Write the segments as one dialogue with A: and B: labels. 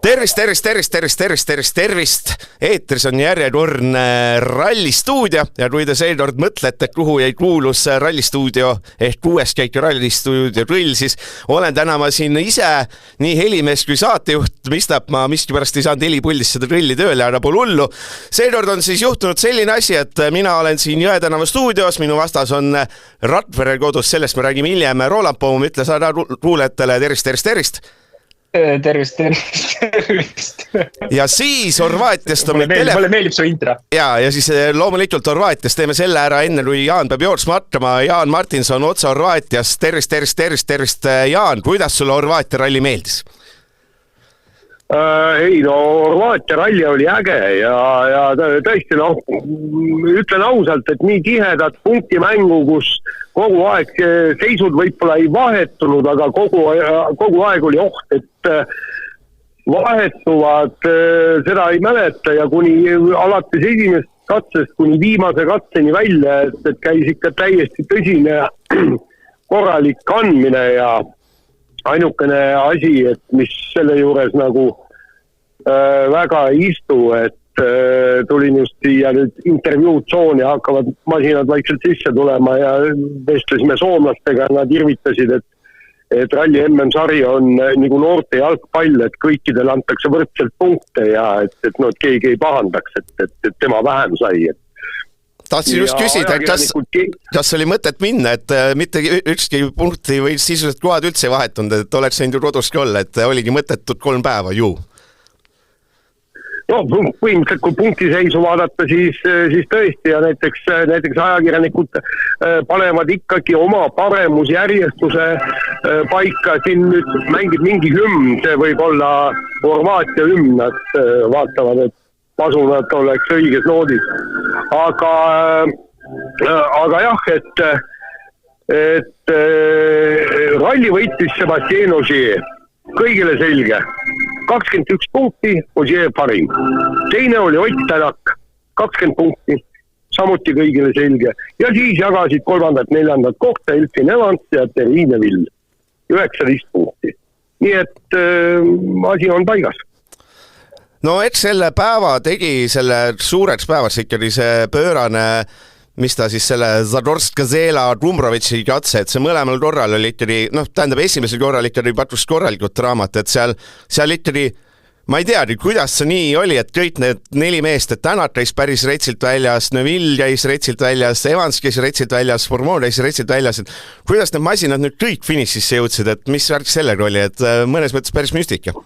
A: Tervist! Eetris on järjekordne rallistuudio ja kui te seekord mõtlete, kuhu jäi kuulus rallistuudio ehk uues käik rallistuudio Drill, siis olen täna ma siin ise nii helimees kui saatejuht, mistap ma miskipärast ei saanud helipuldist seda Drilli tööle, aga pole hullu. Seekord on siis juhtunud selline asi, et mina olen siin Jõe tänava stuudios, minu vastas on Rakvere kodus, sellest me räägime hiljem. Roland Poom ütles ära kuulajatele tervist!
B: Tervist.
A: Ja siis Horvaatiast on
B: mulle meeldib su intro.
A: Ja siis loomulikult Horvaatiast teeme selle ära enne, kui Jaan peab jooksma hakkama. Jaan Martinson otse Horvaatiast. Tervist, Jaan. Kuidas sulle Horvaatia ralli meeldis?
C: Ei, no Horvaatia ralli oli äge ja tõesti, ütlen ausalt, et nii tihedat punktimängu, kus kogu aeg seisud võib-olla ei vahetunud, aga kogu aeg oli oht, et vahetuvad, seda ei mäleta ja kuni alates esimest katsest kuni viimase katseni välja, et käis ikka täiesti tõsine korralik kandmine ja ainukene asi, et mis selle juures nagu väga ei istu, et tulin just siia nüüd intervjuutsooni ja hakkavad masinad vaikselt sisse tulema ja vestlesime soomlastega, nad irvitasid, et ralli MM-sari on nagu noorte jalgpall, et kõikidel antakse võrdselt punkte ja et keegi ei pahandaks, et tema vähem sai, et
A: tahtsin just küsida, kas oli mõtet minna, et mitte ükski punkti või sisuliselt kohad üldse ei vahetunud, et oleks saanud ju koduski olla, et oligi mõttetud 3 päeva ju?
C: No põhimõtteliselt, kui punktiseisu vaadata, siis tõesti ja näiteks ajakirjanikud panevad ikkagi oma paremusjärjestuse paika, siin nüüd mängib mingi hümn, see võib olla Horvaatia hümn, nad vaatavad, et pasunad oleks õiges noodis. Aga jah, et ralli võitis Sebastian Ogier, kõigile selge. 21 punkti, Ogier parim. Teine oli Ott Tänak, 20 punkti, samuti kõigile selge. Ja siis jagasid 3.-4. kohta Elfin Evans ja Terrine Vill. 19 punkti. Nii et asi on paigas.
A: No eks selle päeva tegi selle suureks päevaks ikkagi see pöörane, mis ta siis selle Zadorsk-Gazela Drumbrovitši katse, et see mõlemal korral oli ikkagi, tähendab esimesel korral ikkagi patus korralikult draamat, et seal ikkagi, ma ei tea, kuidas see nii oli, et kõik need 4 meest, et Tänak käis päris retsilt väljas, Neville käis retsilt väljas, Evans käis retsilt väljas, Formon käis retsilt väljas, et kuidas need masinad nüüd kõik finišisse jõudsid, et mis värk sellega oli, et mõnes mõttes päris müstika?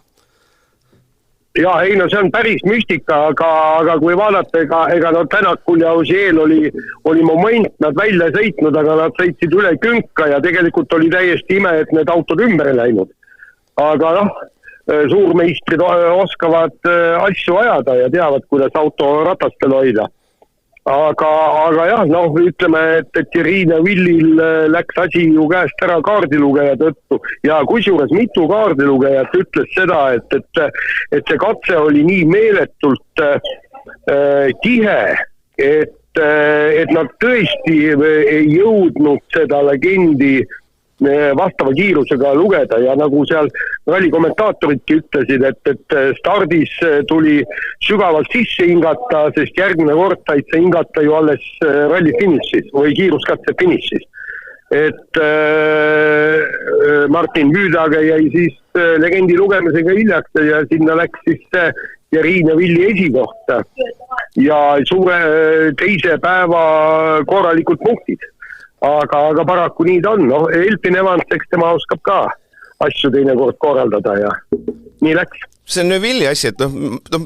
C: Ja ei, no see on päris müstika, aga kui vaadata, ega Tänakul ja Ogiel oli moment nad välja sõitnud, aga nad sõitsid üle künka ja tegelikult oli täiesti ime, et need autod ümber ei läinud. Aga suurmeistrid oskavad asju ajada ja teavad, kuidas auto ratastel hoida. Aga jah, ütleme, et Terrine Villil läks asi ju käest ära kaardilugeja tõttu ja kusjuures mitu kaardilugejat ütles seda, et see katse oli nii meeletult tihe, et nad tõesti ei jõudnud seda legendi vastava kiirusega lugeda ja nagu seal ralli kommentaatoridki ütlesid, et stardis tuli sügavalt sisse hingata, sest järgmine kord said sa hingata ju alles ralli finišis või kiiruskatse finišis. Et Martin Hüüdage jäi siis legendi lugemisega hiljaks ja sinna läks siis Terrine Villi esikohta ja suure teise päeva korralikud punktid. Aga paraku nii ta on. Elfin Evans, eks tema oskab ka asju teinekord korraldada ja nii läks.
A: See on Villi asi, et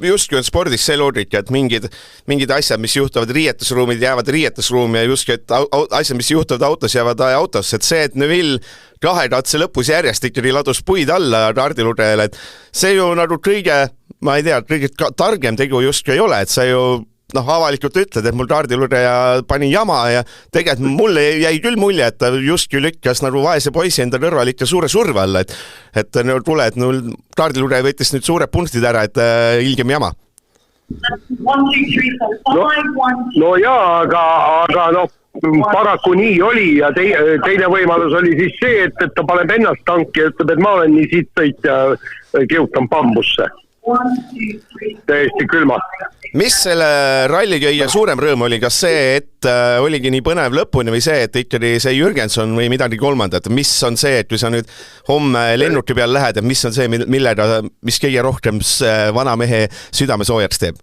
A: justki on spordis see loogika, et mingid asjad, mis juhtuvad riietusruumid, jäävad riietusruumi ja justki, et asjad, mis juhtuvad autos, jäävad autos. Et see, et Neville 2 katse lõpus järjest ikkagi ladus puid alla kaardilugejale, et see ju nagu kõige, ma ei tea, kõige targem tegu justki ei ole, et see ju avalikult ütled, et mul kaardilugeja pani jama ja tegelikult mulle jäi küll mulje, et ta justki lükkas nagu vaese poisi enda kõrval ikka suure surve alla, et tule, et kaardilugeja võttis nüüd suured punktid ära, et ilgem jama.
C: No jaa, aga paraku nii oli ja teine võimalus oli siis see, et ta paneb ennast tanki ja ütleb, et ma olen nii siit sõit ja kihutan bambusse. Täiesti külmalt.
A: Mis selle ralli kõige suurem rõõm oli, kas see, et oligi nii põnev lõpuni või see, et ikkagi see Jürgenson või midagi kolmandat, mis on see, et kui sa nüüd homme lennuki peal lähed, et mis on see, mis kõige rohkem vana mehe südame soojaks teeb?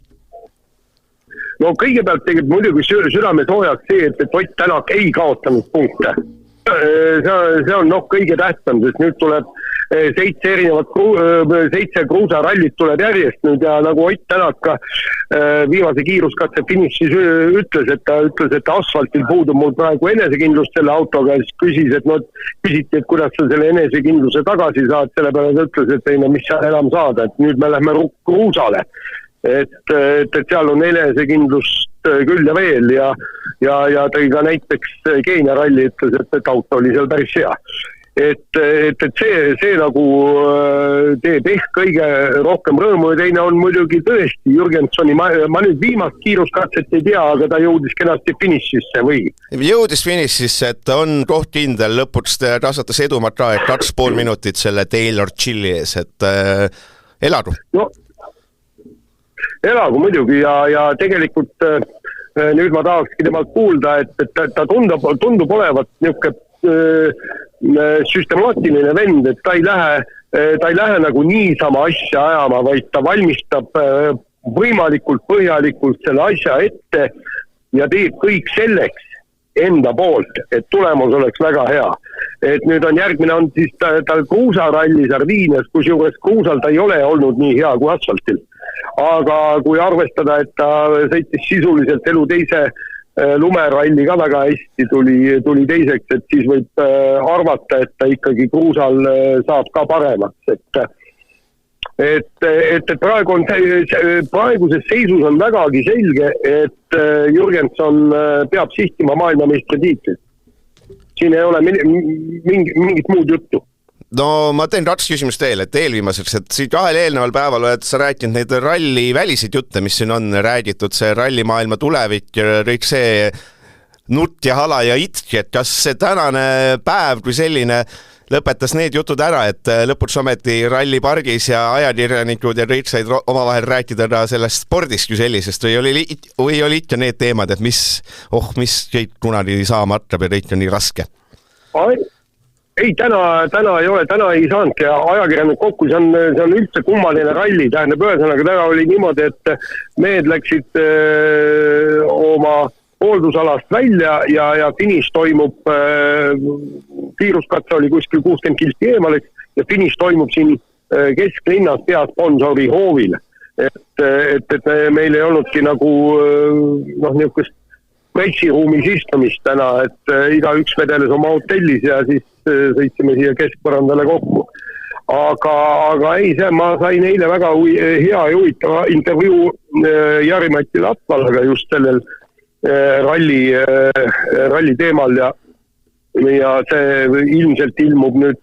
C: No kõigepealt tegid muidugi südame soojaks see, et Ott Tänak ei kaotanud punkte. See on kõige tähtsam, sest nüüd tuleb 7 kruusarallit tuleb järjest nüüd ja nagu Ott Tänak ka viimase kiiruskatse finišis ütles, et asfaltil puudub mul praegu enesekindlust selle autoga ja siis küsiti, et kuidas sa selle enesekindluse tagasi saad, selle peale ütles, et ei no mis seal enam saada, et nüüd me lähme kruusale. Et seal on enesekindlust küll ja veel ja tõi ka näiteks Keenia ralli ütles, et auto oli seal päris hea. Et see nagu teeb ehk kõige rohkem rõõmu ja teine on muidugi tõesti Jürgensoni, ma nüüd viimast kiiruskatset ei tea, aga ta jõudis kenasti finišisse või?
A: Jõudis finišisse, et on koht kindel, lõpuks kasvatas edumat ka, et 2,5 minutit selle Taylor Chilli ees, et elagu.
C: No, elagu muidugi ja tegelikult nüüd ma tahakski temalt kuulda, et ta tundub olevat niisugune süstemaatiline vend, et ta ei lähe nagu niisama asja ajama, vaid ta valmistab võimalikult põhjalikult selle asja ette ja teeb kõik selleks enda poolt, et tulemus oleks väga hea. Et nüüd on järgmine on siis tal kruusaralli Sardiinias, kusjuures kruusal ta ei ole olnud nii hea kui asfaltil. Aga kui arvestada, et ta sõitis sisuliselt elu teise lumeralli ka väga hästi tuli teiseks, et siis võib arvata, et ta ikkagi kruusal saab ka paremaks, et praeguses seisus on vägagi selge, et Jürgenson peab sihtima maailmameistri tiitlit. Siin ei ole mingit muud juttu.
A: No ma teen 2 küsimust veel, et eelviimaseks, et siin 2 eelneval päeval oled sa rääkinud neid ralli väliseid jutte, mis siin on räägitud, see rallimaailma tulevik ja kõik see nutt ja hala ja itk, et kas see tänane päev kui selline lõpetas need jutud ära, et lõpuks ometi rallipargis ja ajakirjanikud ja kõik said omavahel rääkida ka sellest spordist kui sellisest või oli ikka need teemad, et mis kõik kunagi saama hakkab ja kõik on nii raske?
C: Ei, täna ei ole, täna ei saanudki ajakirjanud kokku, see on üldse kummaline ralli, tähendab ühesõnaga täna oli niimoodi, et mehed läksid oma hooldusalast välja ja finiš toimub, kiiruskatse oli kuskil 60 kilti eemaleks ja finiš toimub siin kesklinnas peasponsori hoovil. Et meil ei olnudki nagu niisugust pressiruumis istumist täna, et igaüks vedeles oma hotellis ja siis sõitsime siia keskpõrandale kokku. Aga ei, ma sain eile väga hea ja huvitava intervjuu Jari-Mati Latvalaga just sellel ralli teemal ja see ilmselt ilmub nüüd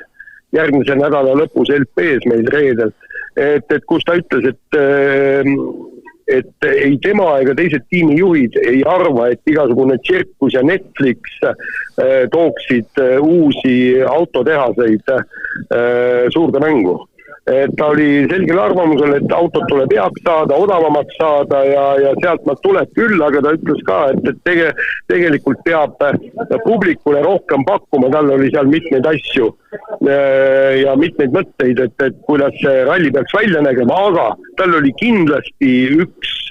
C: järgmise nädala lõpus LP-s meil reedel. Et kus ta ütles, et ei tema ega teised tiimijuhid ei arva, et igasugune tsirkus ja Netflix tooksid uusi autotehaseid suurde mängu. Et ta oli selgel arvamusel, et autot tuleb heaks saada, odavamaks saada ja sealt nad tuleb küll, aga ta ütles ka, et tegelikult peab publikule rohkem pakkuma, tal oli seal mitmeid asju ja mitmeid mõtteid, et kuidas see ralli peaks välja nägema, aga tal oli kindlasti üks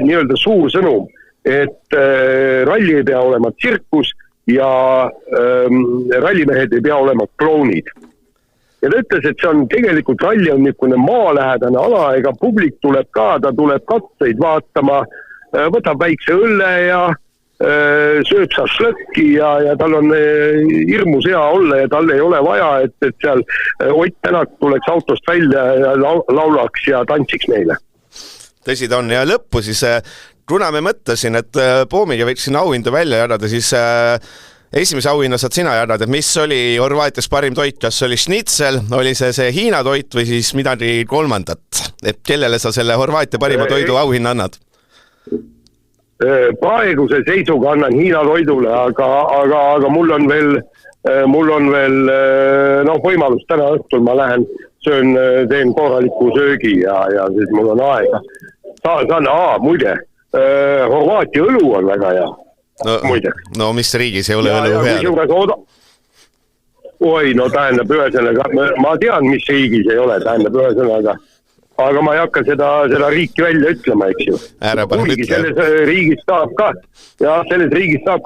C: nii-öelda suur sõnum, et ralli ei pea olema tsirkus ja rallimehed ei pea olema klounid. Ja ta ütles, et see on tegelikult ralli on niisugune maalähedane ala, ega publik tuleb ka, ta tuleb katseid vaatama, võtab väikse õlle ja sööb šašlõkki ja tal on hirmus hea olla ja tal ei ole vaja, et seal Ott Tänak tuleks autost välja ja laulaks ja tantsiks meile.
A: Tõsi ta on ja lõppu siis, kuna me mõtlesin, et Poomiga võiks siin auhindu välja jagada, siis esimese auhinna saad sina jagada, et mis oli Horvaatias parim toit, kas oli schnitzel, oli see Hiina toit või siis midagi kolmandat, et kellele sa selle Horvaatia parima toidu auhinna annad?
C: praeguse seisuga annan Hiina toidule, aga mul on veel võimalus täna õhtul, ma lähen teen korraliku söögi ja siis mul on aega. Muide, Horvaatia õlu on väga hea.
A: No mis riigis ei ole õlu hea?
C: Oi, no tähendab ühesõnaga, ma tean, mis riigis ei ole, tähendab ühesõnaga, aga ma ei hakka seda riiki välja ütlema, eks ju. Selles riigis saab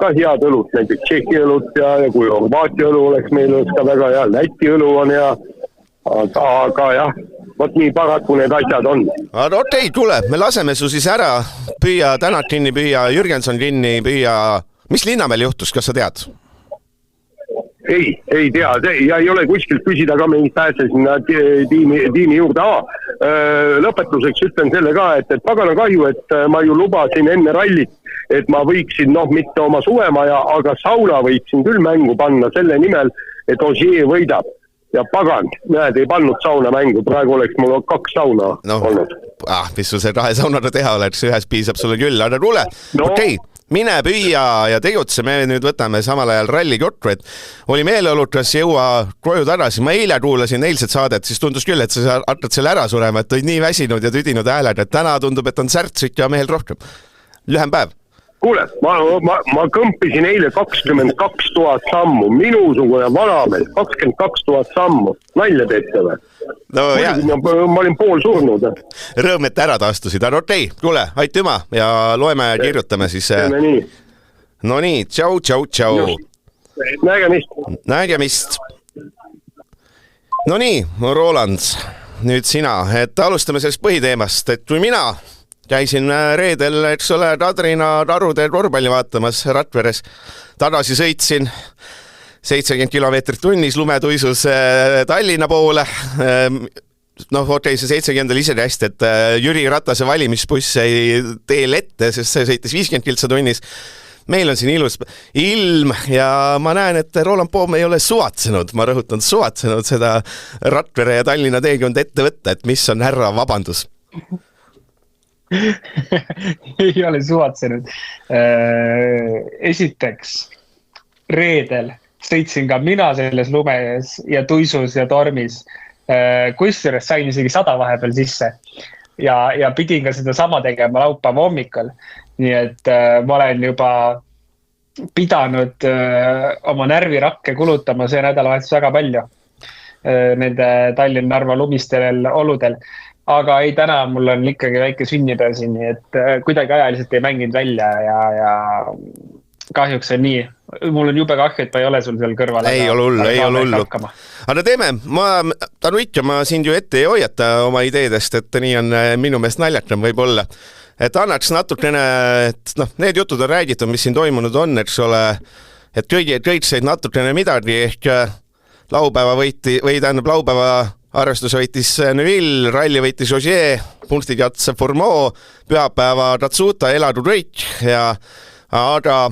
C: ka head õlut, näiteks Tšehhi õlut ja kui Horvaatia õlu oleks meil ka väga hea, Läti õlu on hea, aga jah, võt nii paraku need asjad on.
A: Okei, tule, me laseme su siis ära, püüa Tänak kinni, püüa Jürgenson kinni, püüa... Mis Linnamäel juhtus, kas sa tead?
C: Ei tea, ja ei ole kuskilt küsida ka, me ei pääse sinna tiimi juurde. Lõpetuseks ütlen selle ka, et pagana kahju, et ma ju lubasin enne rallit, et ma võiksin, mitte oma suvemaja, aga sauna võiksin küll mängu panna selle nimel, et Ogier võidab. Ja pagan, näed, ei pannud sauna mängu, praegu oleks mul 2 sauna olnud.
A: Mis sul see 2 saunada teha oleks, ühes piisab sulle küll, aga kuule, okei. Mine püüa ja tegutse, me nüüd võtame samal ajal ralli juttu, et oli meeleolukas jõua koju tagasi. Ma eile kuulasin eilset saadet, siis tundus küll, et sa hakkad selle ära surema, et olid nii väsinud ja tüdinud hääled, et täna tundub, et on särtsit ja mehel rohkem. Lühem päev.
C: Kuule, ma kõmpisin eile 22 000 sammu, minusugune vanamees, 22 000 sammu, nalja teete või?
A: No,
C: ma olin pool surnud.
A: Rõõm, et ära taastusid, aga okei, kuule, aitüma ja loeme ja kirjutame siis. No nii, tšau. Nägemist. No nii, Roland, nüüd sina, et alustame sellest põhiteemast, et kui mina käisin reedel, eks ole, Kadrina tarude korvpalli vaatamas Rakveres, tagasi sõitsin 70 kilomeetrit tunnis lumetuisus Tallinna poole. See 70 ise hästi, et Jüri Ratase valimisbuss ei teel ette, sest see sõitis 50 kiltsa tunnis. Meil on siin ilus ilm ja ma näen, et Roland Poom ei ole suvatsenud, ma rõhutan suvatsenud seda Rakvere ja Tallinna teekond ette võtta, et mis on härra vabandus.
B: Ei ole suvatsenud. Esiteks, reedel sõitsin ka mina selles lumes ja tuisus ja tormis. Kusjuures sain isegi 100 vahepeal sisse ja pidin ka seda sama tegema laupäeva hommikul. Nii et ma olen juba pidanud oma närvirakke kulutama see nädalavahetus väga palju nende Tallinn-Narva lumistel oludel. Aga ei, täna mul on ikkagi väike sünnipäev siin, nii et kuidagi ajaliselt ei mänginud välja ja kahjuks on nii. Mul on jube kahju, et ma ei ole sul seal kõrval.
A: Ei ole hullu. Aga teeme, ma sind ju ette ei hoiata oma ideedest, et nii on minu meelest naljakam võib-olla. Et annaks natukene, et need jutud on räägitud, mis siin toimunud on, eks ole, et kõik said natukene midagi, ehk laupäeva arvestus võitis Neville, ralli võitis Ogier, punktid jatsa Formeau, pühapäeva Tatsuta, eladu kõik, aga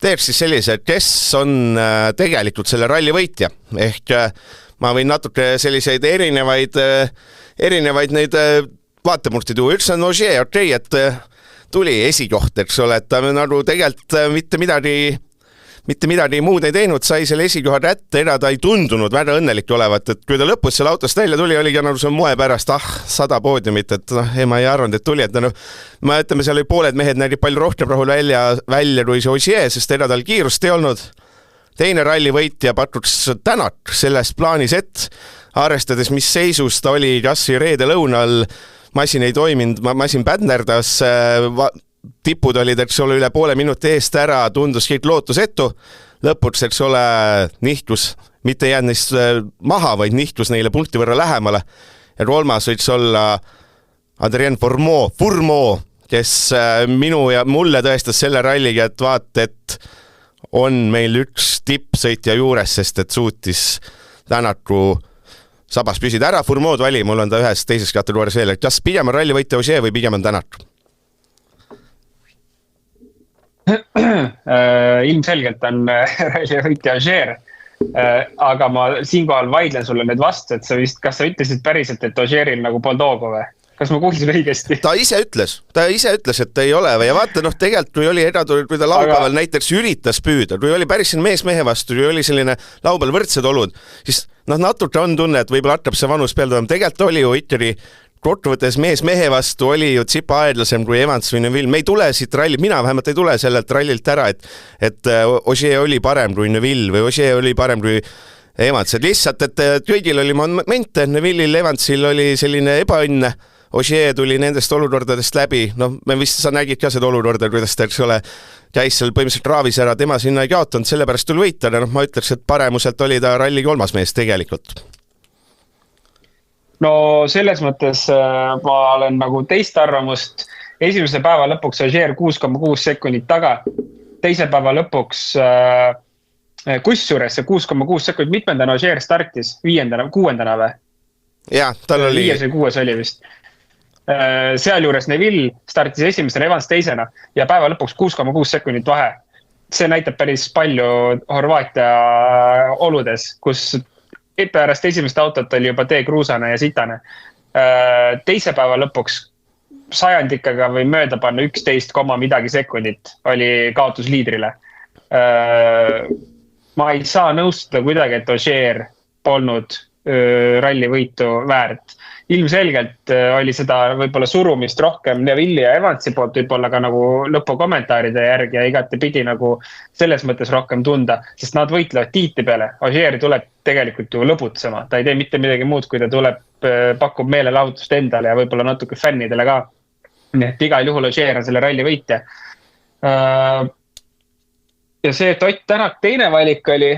A: teeks siis sellise, kes on tegelikult selle ralli võitja. Ehk ma võin natuke selliseid erinevaid neid vaatemusti tuua. Üks on Ogier, okei, et tuli esikoht, eks ole, et ta nagu tegelikult mitte midagi muud ei teinud, sai selle esikoha kätte, ta ei tundunud väga õnnelik olevat, et kui ta lõpus selle autost välja tuli, oligi nagu see moe pärast, 100 poodiumit, et ma ei arvanud, et tuli, et ma ütleme, seal oli pooled mehed nägid palju rohkem rahul välja kui see Ogier, sest tal kiirust ei olnud. Teine ralli võitja pakuks Tänak selles plaanis, et arvestades, mis seisus ta oli kassi reede lõunal, masin ei toiminud, masin pädnerdas, tipud olid, eks ole, üle poole minuti eest ära, tundus kõik lootusetu. Lõpuks, eks ole, nihtus, mitte jäänud neist maha, vaid nihtus neile punkti võrra lähemale. Ja kolmas võiks olla Adrien Fourmeau, kes minu ja mulle tõestas selle ralliga, et vaat, et on meil üks tippsõitja juures, sest et suutis Tänaku sabas püsida ära. Fourmeaud vali, mul on ta ühes teises kategoorias veel, et kas pigem on ralli võitja Ogier või pigem on Tänak?
B: Ilmselgelt on ralli võitja Ogier, aga ma siinkohal vaidlen sulle nüüd vastu, et kas sa ütlesid päriselt, et Ogieril nagu Poldoogo või? kas ma kuulsin õigesti?
A: Ta ise ütles, et ei ole ja vaata, tegelikult kui oli kui ta laupäeval näiteks üritas püüda, kui oli päris mees-mehe vastu, kui oli selline laupäeval võrdsed olud, siis natuke on tunne, et võib-olla hakkab see vanus peale, tegelikult oli ju ikkagi kokkuvõttes mees-mehe vastu oli ju tsipa aedlasem kui Evans või Neville. Me ei tule siit rallilt, mina vähemalt ei tule sellelt rallilt ära, et Ogier oli parem kui Neville või Ogier oli parem kui Evans. Et lihtsalt, et kõigil oli momente, Neville'il, Evansil oli selline ebaõnne. Ogier tuli nendest olukordadest läbi. Me vist sa nägid ka seda olukorda, kuidas ta, eks ole, käis seal põhimõtteliselt raavis ära, tema sinna ei kaotanud, sellepärast tuli võita, aga ma ütleks, et paremuselt oli ta ralli 3. mees tegelikult.
B: No selles mõttes ma olen nagu teist arvamust. Esimese päeva lõpuks Ogier 6,6 sekundit taga. Teise päeva lõpuks kusjuures see 6,6 sekundit, mitmendana Ogier startis? 6. või?
A: Jah, tal oli...
B: 5. või 6. oli vist. Seal juures Neville startis esimesena, Evans teisena ja päeva lõpuks 6,6 sekundit vahe. See näitab päris palju Horvaatia oludes, kus pärast esimest autot oli juba tee kruusane ja sitane. Teise päeva lõpuks sajandikaga või mööda panna 11, midagi sekundit oli kaotus liidrile. Ma ei saa nõustuda kuidagi, et Ogier polnud ralli võitu väärt. Ilmselgelt oli seda võib-olla surumist rohkem Neville ja Evansi poolt võib-olla ka nagu lõpukommentaaride järgi ja igati pidi nagu selles mõttes rohkem tunda, sest nad võitlevad tiitli peale. Ogier tuleb tegelikult ju lõbutsema, ta ei tee mitte midagi muud, kui ta tuleb, pakub meelelahutust endale ja võib-olla natuke fännidele ka. Nii et igal juhul Ogier on selle ralli võitja. Ja see, et Ott Tänak teine valik oli...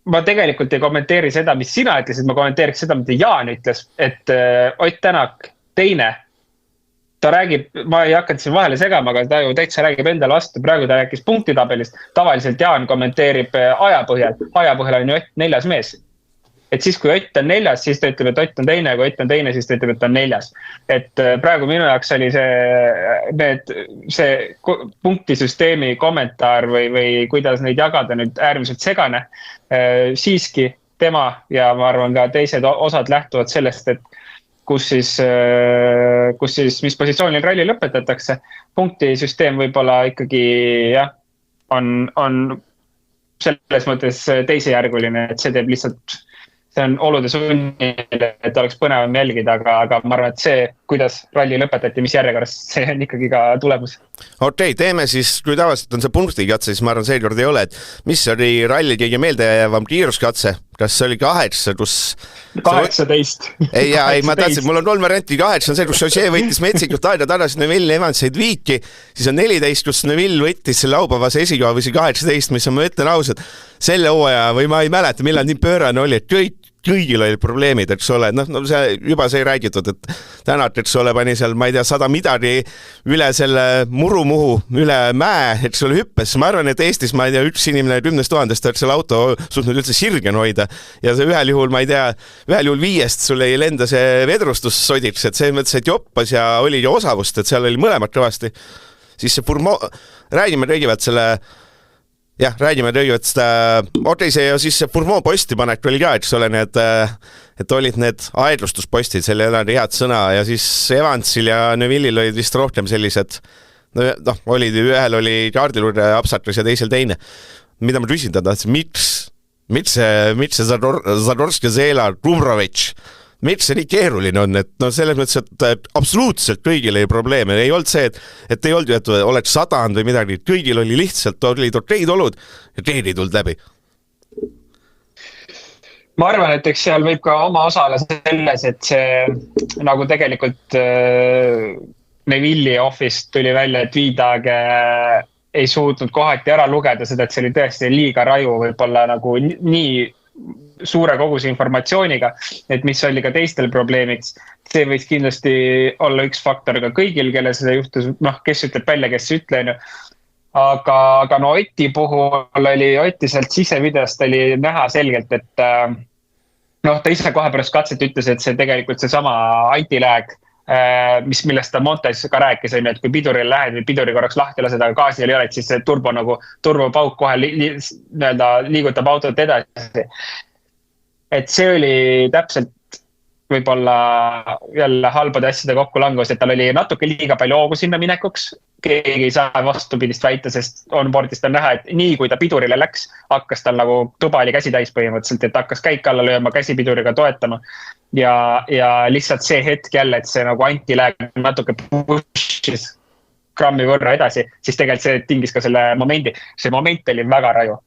B: Ma tegelikult ei kommenteeri seda, mis sina ütlesid, ma kommenteeriks seda, mida Jaan ütles, et Ott Tänak teine, ta räägib, ma ei hakanud siin vahele segama, aga ta ju täitsa räägib endale vastu, praegu ta rääkis punktitabelist, tavaliselt Jaan kommenteerib aja põhjal on ju Ott 4. mees. Et siis kui Ott on 4, siis ta ütleb, et Ott on teine, kui Ott on teine, siis ta ütleb, et ta on 4. Et praegu minu jaoks oli see punktisüsteemi kommentaar või kuidas neid jagada nüüd äärmiselt segane. Siiski tema ja ma arvan ka teised osad lähtuvad sellest, et kus siis mis positsioonil ralli lõpetatakse. Punktisüsteem võib-olla ikkagi jah, on selles mõttes teisejärguline, et see teeb lihtsalt see on olude sunnil, et oleks põnevam jälgida, aga ma arvan, et see, kuidas ralli lõpetati, mis järjekorras, see on ikkagi ka tulemus.
A: Okei, teeme siis, kui tavaliselt on see punktikatse, siis ma arvan, see kord ei ole, et mis oli ralli kõige meeldejäävam kiiruskatse? Kas see oli 8, kus...
B: 18.
A: Ei, ma tahtsin, mul on 3 varianti, 8 on see, kus Ogier võitis metsikult aega tagasi, Neville Evans said 5, siis on 14, kus Neville võttis selle laupäevase esikoha või 18, mis on, ma ütlen ausalt, selle hooaja või ma ei mäleta, millal nii pöörane oli, et kõigil oli probleemid, eks ole, see juba sai räägitud, et Tänak, eks ole, pani seal, ma ei tea, 100 midagi üle selle murumuhu, üle mäe, eks ole, hüppes. Ma arvan, et Eestis, ma ei tea, üks inimene 10 000 oleks selle auto suutnud üldse sirgen hoida ja see ühel juhul, ma ei tea, ühel juhul 5 sul ei lenda see vedrustus sodiks, et see mõttes, et joppas ja oli ju osavust, et seal oli mõlemad kõvasti. Siis see räägime kõigepealt selle räägime tegelikult seda, see ja siis see Fourmont postipanek oli ka, eks ole, et olid need aeglustuspostid, selle ei ole head sõna ja siis Evansil ja Neville'il olid vist rohkem sellised, ühel oli kaardilurde apsakas ja teisel teine. Mida ma küsin teda, miks see Zadorski Zela Kumrovitš, miks see nii keeruline on, et selles mõttes, et absoluutselt kõigil ei probleeme, ei olnud see, et ei olnud, et oleks sadanud või midagi, kõigil oli lihtsalt, olid okeid olud ja teed ei tulnud läbi.
B: Ma arvan, et eks seal võib ka oma osale selles, et see nagu tegelikult Neville'i office tuli välja, et Viidage ei suutnud kohati ära lugeda seda, et see oli tõesti liiga raju võib-olla nagu nii suure koguse informatsiooniga, et mis oli ka teistel probleemiks. See võis kindlasti olla üks faktor ka kõigil, kelle seda juhtus, kes ütleb välja, kes ütle. Aga Oti puhul oli Oti sealt sisevideost oli näha selgelt, et ta ise kohe pärast katset ütles, et see tegelikult see sama antilääg, millest ta montes ka rääkis, et kui piduril lähed või piduri korraks lahti lased, aga gaasil ei ole, siis see turbopauk kohe liigutab autot edasi. Et see oli täpselt võib-olla jälle halbade asjade kokkulangus, et tal oli natuke liiga palju hoogu sinna minekuks. Keegi ei saa vastupidist väita, sest onboardist on näha, et nii kui ta pidurile läks, hakkas tal nagu tuba oli käsi täis põhimõtteliselt, et hakkas käik alla lööma, käsi piduriga toetama. Ja lihtsalt see hetk jälle, et see nagu antiläg natuke pushis grammi võrra edasi, siis tegelikult see tingis ka selle momendi. See moment oli väga raju.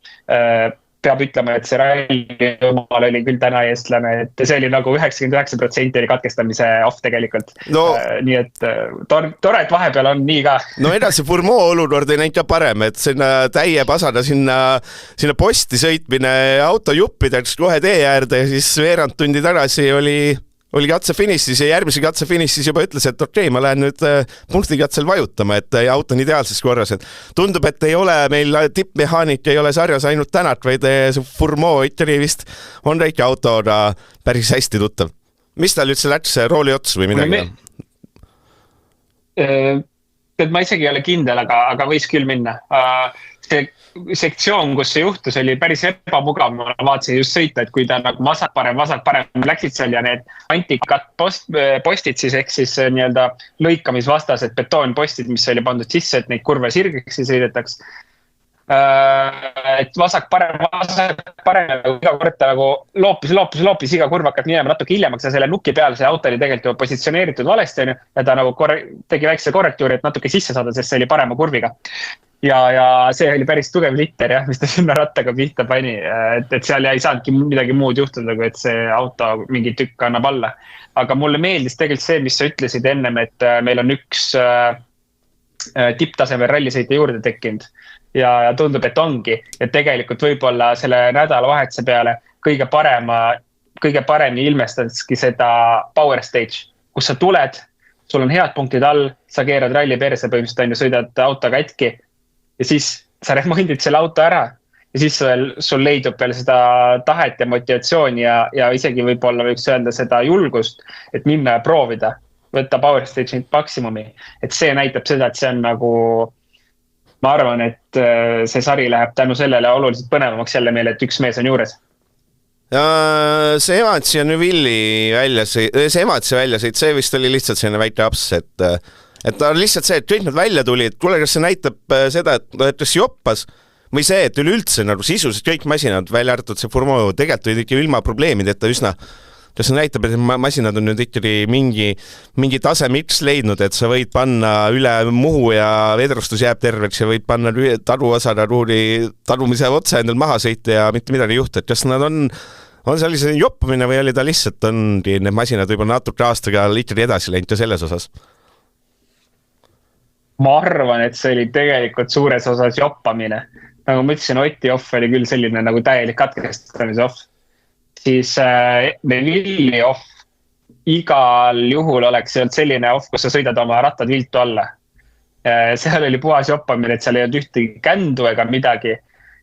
B: Peab ütlema, et see ralli omal oli küll täna eestlane, et see oli nagu 99% oli katkestamise off tegelikult.
A: No,
B: nii et tore, et vahepeal on nii ka.
A: No edasi Fourmoo olukord ei näinud ka parem, et sinna täie pasada sinna posti sõitmine auto juppideks kohe tee äärde ja siis veerand tundi tagasi oli katsefinišis ja järgmise katsefinišis juba ütles, et okei, ma lähen nüüd punktikatsel vajutama, et auto on ideaalses korras. Et tundub, et ei ole meil tippmehaanik, ei ole sarjas ainult Tänak, vaid Fourmoo ikkagi vist on väike autoga päris hästi tuttav. Mis tal üldse läks, rooli ots või midagi?
B: Ma isegi ei ole kindel, aga võis küll minna. See sektsioon, kus see juhtus, oli päris ebamugav. Ma vaatasin just sõita, et kui ta nagu vasak parem läksid seal ja need antikat postid siis, ehk siis nii-öelda lõikamisvastased betoonpostid, mis oli pandud sisse, et neid kurve sirgeks ei sõidetaks. Et vasak parem, iga kord ta nagu loopis, iga kurv hakkab minema natuke hiljemaks ja selle nuki peal see auto oli tegelikult juba positsioneeritud valesti ja ta nagu tegi väikse korrektuuri, et natuke sisse saada, sest see oli parema kurviga. Ja see oli päris tugev litter, jah, mis ta sinna rattaga pihta pani, et seal ei saanudki midagi muud juhtuda, kui et see auto mingi tükk annab alla. Aga mulle meeldis tegelikult see, mis sa ütlesid ennem, et meil on üks tipptasemel rallisõite juurde tekkinud ja tundub, et ongi, et tegelikult võib-olla selle nädalavahetuse peale kõige paremini ilmestadki seda power stage, kus sa tuled, sul on head punktid all, sa keerad ralli perse põhimõtteliselt, sõidad auto katki ja siis sa remondid selle auto ära ja siis sul leidub veel seda tahet ja motivatsiooni ja isegi võib-olla võiks öelda seda julgust, et minna ja proovida, võtta power stage'it maksimumi. Et see näitab seda, et see on nagu, ma arvan, et see sari läheb tänu sellele oluliselt põnevamaks jälle meile, et üks mees on juures.
A: Ja see Evansi ja Neuvilli väljasõit, see vist oli lihtsalt selline väike aps, et ta on lihtsalt see, et kõik nad välja tuli, et kuule, kas see näitab seda, et kas joppas või see, et üleüldse nagu sisuliselt kõik masinad välja arvatud see Fourmoo tegelikult olid ikka ilma probleemideta üsna. Kas see näitab, et masinad on nüüd ikkagi mingi taseme X leidnud, et sa võid panna üle Muhu ja vedrustus jääb terveks ja võid panna taruosada tarumise otsa endal maha sõita ja mitte midagi ei juhtu. Et kas nad on sellise joppamine või oli ta lihtsalt need masinad võib-olla natuke aastaga ikkagi edasi läinud ja selles osas?
B: Ma arvan, et see oli tegelikult suures osas joppamine. Nagu ma ütlesin, Oti off oli küll selline nagu täielik katkestamise off. Siis Neuvilli off igal juhul oleks selline off, kus sa sõidad oma rattad viltu alla. Seal oli puhas joppamine, et seal ei olnud ühtegi kändu ega midagi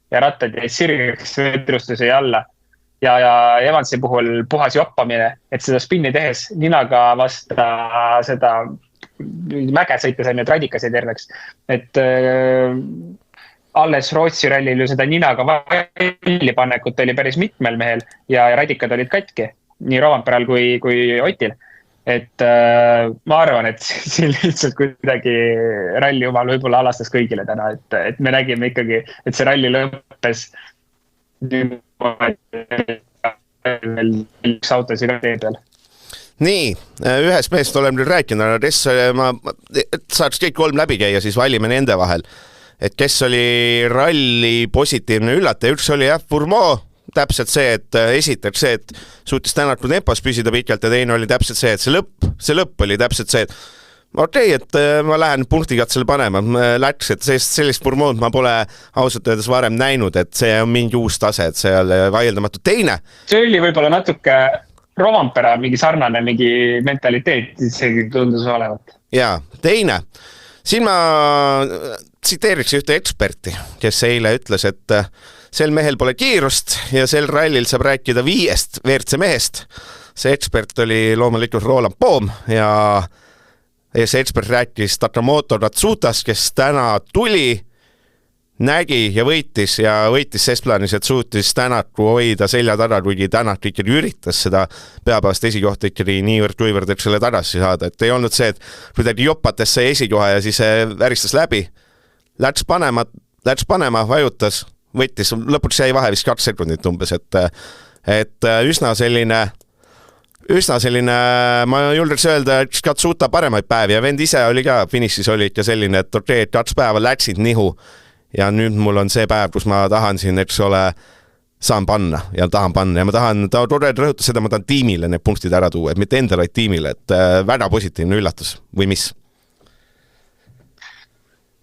B: ja rattad jäid sirgeks vedrustuse alla. Ja Evansi puhul puhas joppamine, et seda spinni tehes ninaga vasta seda mäge sõites on need radikasid terveks. Et alles Rootsi rallil ju seda ninaga vallipanekut oli päris mitmel mehel ja radikad olid katki, nii Rovanperal kui Otil. Et ma arvan, et siin lihtsalt kuidagi ralli omal võib-olla alastas kõigile täna, et me nägime ikkagi, et see ralli lõppes üks autosi ka tee peal.
A: Nii, ühest meest oleme nüüd rääkinud, kes saaks kõik 3 läbi käia, siis valime nende vahel. Et kes oli ralli positiivne üllataja, üks oli Fourmoo, täpselt see, et esiteks see, et suutis Tänaku tempos püsida pikalt ja teine oli täpselt see, et see lõpp oli täpselt see, et okei, et ma lähen punktikatsele panema, läks, et sellist Fourmood ma pole ausalt öeldes varem näinud, et see on mingi uus tase, et see oli vaieldamatu. Teine.
B: See oli võib-olla natuke Rovanpera mingi sarnane mingi mentaliteet, isegi tundus olevat.
A: Jaa, teine. Siin ma tsiteeriks ühte eksperti, kes eile ütles, et sel mehel pole kiirust ja sel rallil saab rääkida 5 WRC mehest. See ekspert oli loomulikult Roland Poom ja see ekspert rääkis Takamoto Ratsutas, kes täna tuli nägi ja võitis ses plaanis, et suutis Tänaku hoida selja taga, kuigi Tänak ikkagi üritas seda peapäevast esikohta ikkagi niivõrd, et selle tagasi saada, et ei olnud see, et kuidagi jopates sai esikoha ja siis väristas läbi, läks panema, vajutas, võttis, lõpuks jäi vahe vist 2 sekundit umbes, et üsna selline, ma julgeks öelda, et Katsuta paremaid päevi ja vend ise oli ka, finišis oli ikka selline, et okei, 2 päeva läksid nihu ja nüüd mul on see päev, kus ma tahan siin, eks ole, saan panna ja tahan panna ja ma tahan, ta rõhutas seda, ma tahan tiimile need punktid ära tuua, et mitte endale, vaid tiimile, et väga positiivne üllatus või mis?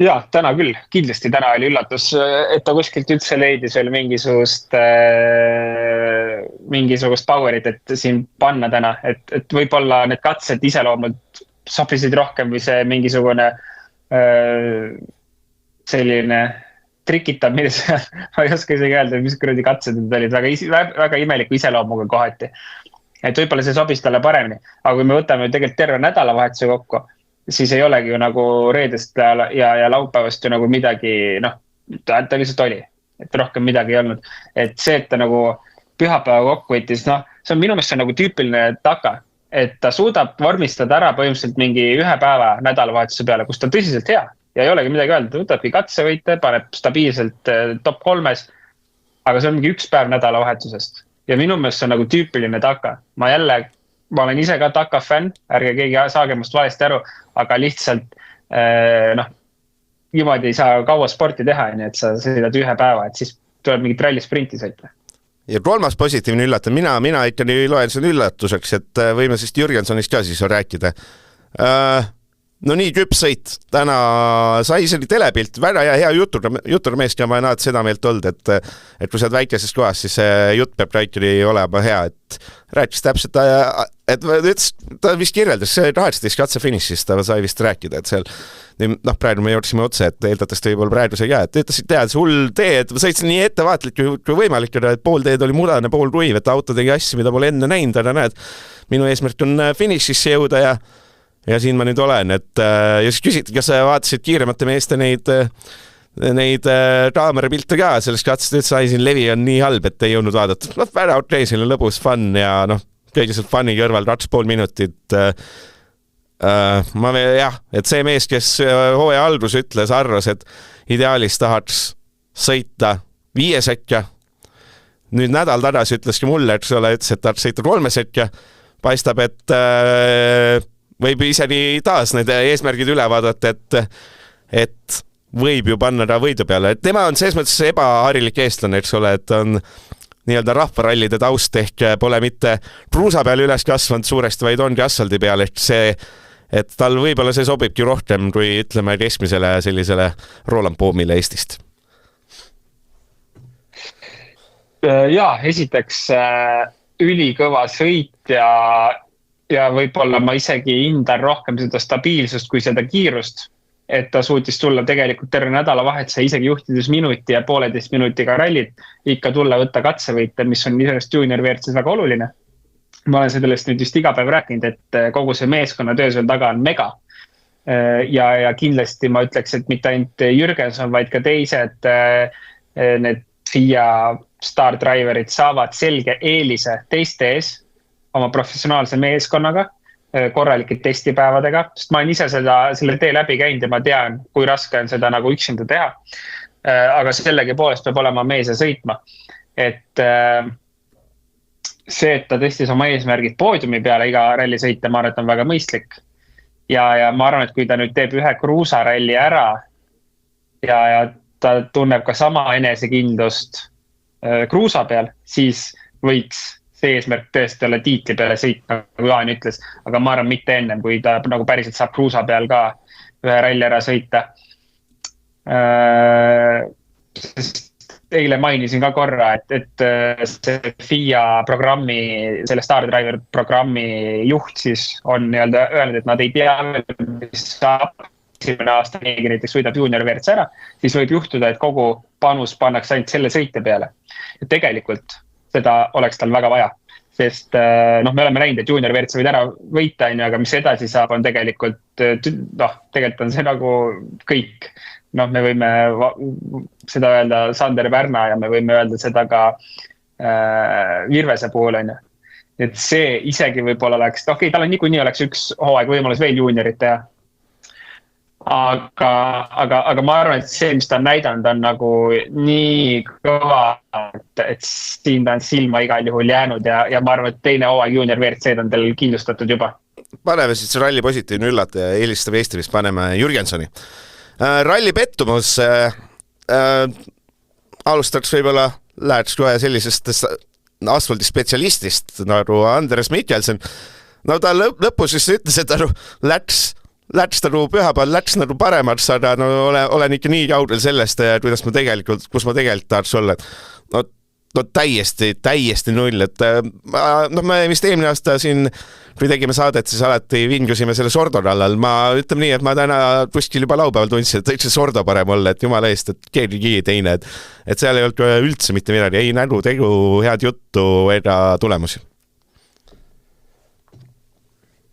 B: Ja, täna küll, kindlasti täna oli üllatus, et ta kuskilt üldse leidis veel mingisugust powerit, et siin panna täna, et võib-olla need katsed iseloomult sobisid rohkem või see mingisugune selline trikitab, ma ei oska isegi öelda, mis kuradi katsed need olid, väga imeliku iseloomuga kohati. Et võib-olla see sobis talle paremini, aga kui me võtame tegelikult terve nädalavahetuse kokku, siis ei olegi ju nagu reedest ja laupäevast ju nagu midagi, ta lihtsalt oli, et rohkem midagi ei olnud. Et see, et ta nagu pühapäeva kokku võttis, see on minu meelest nagu tüüpiline Taka, et ta suudab vormistada ära põhimõtteliselt mingi 1 päeva nädalavahetuse peale, kus ta on tõsiselt hea. Ja ei olegi midagi öelda, võtabki katsevõite, paneb stabiilselt top 3, aga see on mingi 1 päev nädalavahetusest. Ja minu meelest see on nagu tüüpiline Taka. Ma olen ise ka Taka fänn, ärge keegi saage must valesti aru, aga lihtsalt niimoodi ei saa kaua sporti teha, nii et sa sõidad 1 päeva, et siis tuleb mingit rallisprinti sõita.
A: Ja 3. positiivne üllatus, mina ikkagi loen selle üllatuseks, et võime siis Jürgensonist ka siis rääkida. No nii küpsõit, täna sai selline telepilt, väga hea jutur meest ja ma näed seda meelt olnud, et kui sa oled väikesest kohast, siis see jutt peab ikkagi olema hea, et rääkis täpselt, et ta vist kirjeldas, see 18 katse finišist ta sai vist rääkida, et seal, praegu me jooksime otse, et eeldatavasti võib-olla praegu sai ka, et ütlesid teha, et hull tee, et sõitsin nii ettevaatlik kui võimalik, et pool teed oli mudane, pool kuiv, et auto tegi asju, mida pole enne näinud, aga näed, minu eesmärk on finišisse jõuda ja siin ma nüüd olen, et ja siis küsiti, kas sa vaatasid kiiremate meeste neid kaamerapilte ka sellest katsest, et sai siin levi on nii halb, et ei jõudnud vaadata. Väga okei, selline lõbus fun ja kõige sealt fun'i kõrval 2,5 minutit. Et see mees, kes hooaja algus arvas, et ideaalis tahaks sõita 5 sekka. Nüüd nädal tagasi ütleski mulle, et et tahaks sõita 3 sekka. Paistab, et võib isegi taas need eesmärgid üle vaadata, et võib ju panna ta võidu peale. Tema on selles mõttes ebaharilik eestlane, eks ole, et on nii-öelda rahvarallide taust ehk pole mitte kruusa peal üles kasvanud suuresti, vaid ongi asfaldi peal, et tal võib-olla see sobibki rohkem kui ütleme keskmisele sellisele Roland Poomile Eestist.
B: Ja, esiteks ülikõva sõit ja võib-olla ma isegi hindan rohkem seda stabiilsust kui seda kiirust, et ta suutis tulla tegelikult terve nädalavahetuse, isegi juhtides minuti ja 1,5 minutiga rallit, ikka tulla võtta katsevõite, mis on iseenesest junior WRCs väga oluline. Ma olen sellest nüüd just iga päev rääkinud, et kogu see meeskonna töö seal taga on mega. Ja kindlasti ma ütleks, et mitte ainult Jürgenson, vaid ka teised need FIA star driverid saavad selge eelise teiste ees oma professionaalse meeskonnaga, korralike testipäevadega, sest ma olen ise selle tee läbi käinud ja ma tean, kui raske on seda nagu üksinda teha. Aga sellegi poolest peab olema mees ja sõitma. Et see, et ta tõstis oma eesmärgid poodiumi peale iga ralli sõita, ma arvan, et on väga mõistlik. Ja ma arvan, et kui ta nüüd teeb 1 kruusaralli ära ja ta tunneb ka sama enesekindlust kruusa peal, siis võiks see eesmärk tõesti olla tiitli peale sõita, nagu Jaan ütles, aga ma arvan mitte ennem, kui ta nagu päriselt saab kruusa peal ka 1 ralli ära sõita. Eile mainisin ka korra, et see FIA programmi, selle Star Driver programmi juht siis on öelnud, et nad ei tea, mis saab 1. aasta keegi näiteks võidab junior WRC ära, siis võib juhtuda, et kogu panus pannakse ainult selle sõite peale. Ja tegelikult seda oleks tal väga vaja, sest me oleme näinud, et junior WRC võid ära võita, aga mis edasi saab, on tegelikult, tegelikult on see nagu kõik. Me võime seda öelda Sander Pärna ja me võime öelda seda ka Virvese puhul, on ju. Et see isegi võib-olla oleks, tal on niikuinii oleks üks hooaeg võimalus veel juniorit teha. Aga ma arvan, et see, mis ta on näidanud, on nagu nii kõva, et siin ta on silma igal juhul jäänud ja ma arvan, et teine hooaeg junior WRC on tal kindlustatud juba.
A: Paneme siis ralli positiivne üllataja ja eelistab Eesti, mis paneme Jürgensoni. Ralli pettumus, alustaks võib-olla läheks kohe sellisest asfaldispetsialistist nagu Andres Mikkelsen. No ta lõpus siis ütles, et ta läks nagu pühapäeval, läks nagu paremaks, aga olen ikka nii kaugel sellest, kus ma tegelikult tahaks olla. No täiesti null, et me vist eelmine aasta siin, kui tegime saadet, siis alati vingusime selle Sordo kallal. Ma ütleme nii, et ma täna kuskil juba laupäeval tundsin, et võiks see Sordo parem olla, et jumala eest, et keegi teine, et seal ei olnud üldse mitte midagi, ei nägu, tegu, head juttu ega tulemusi.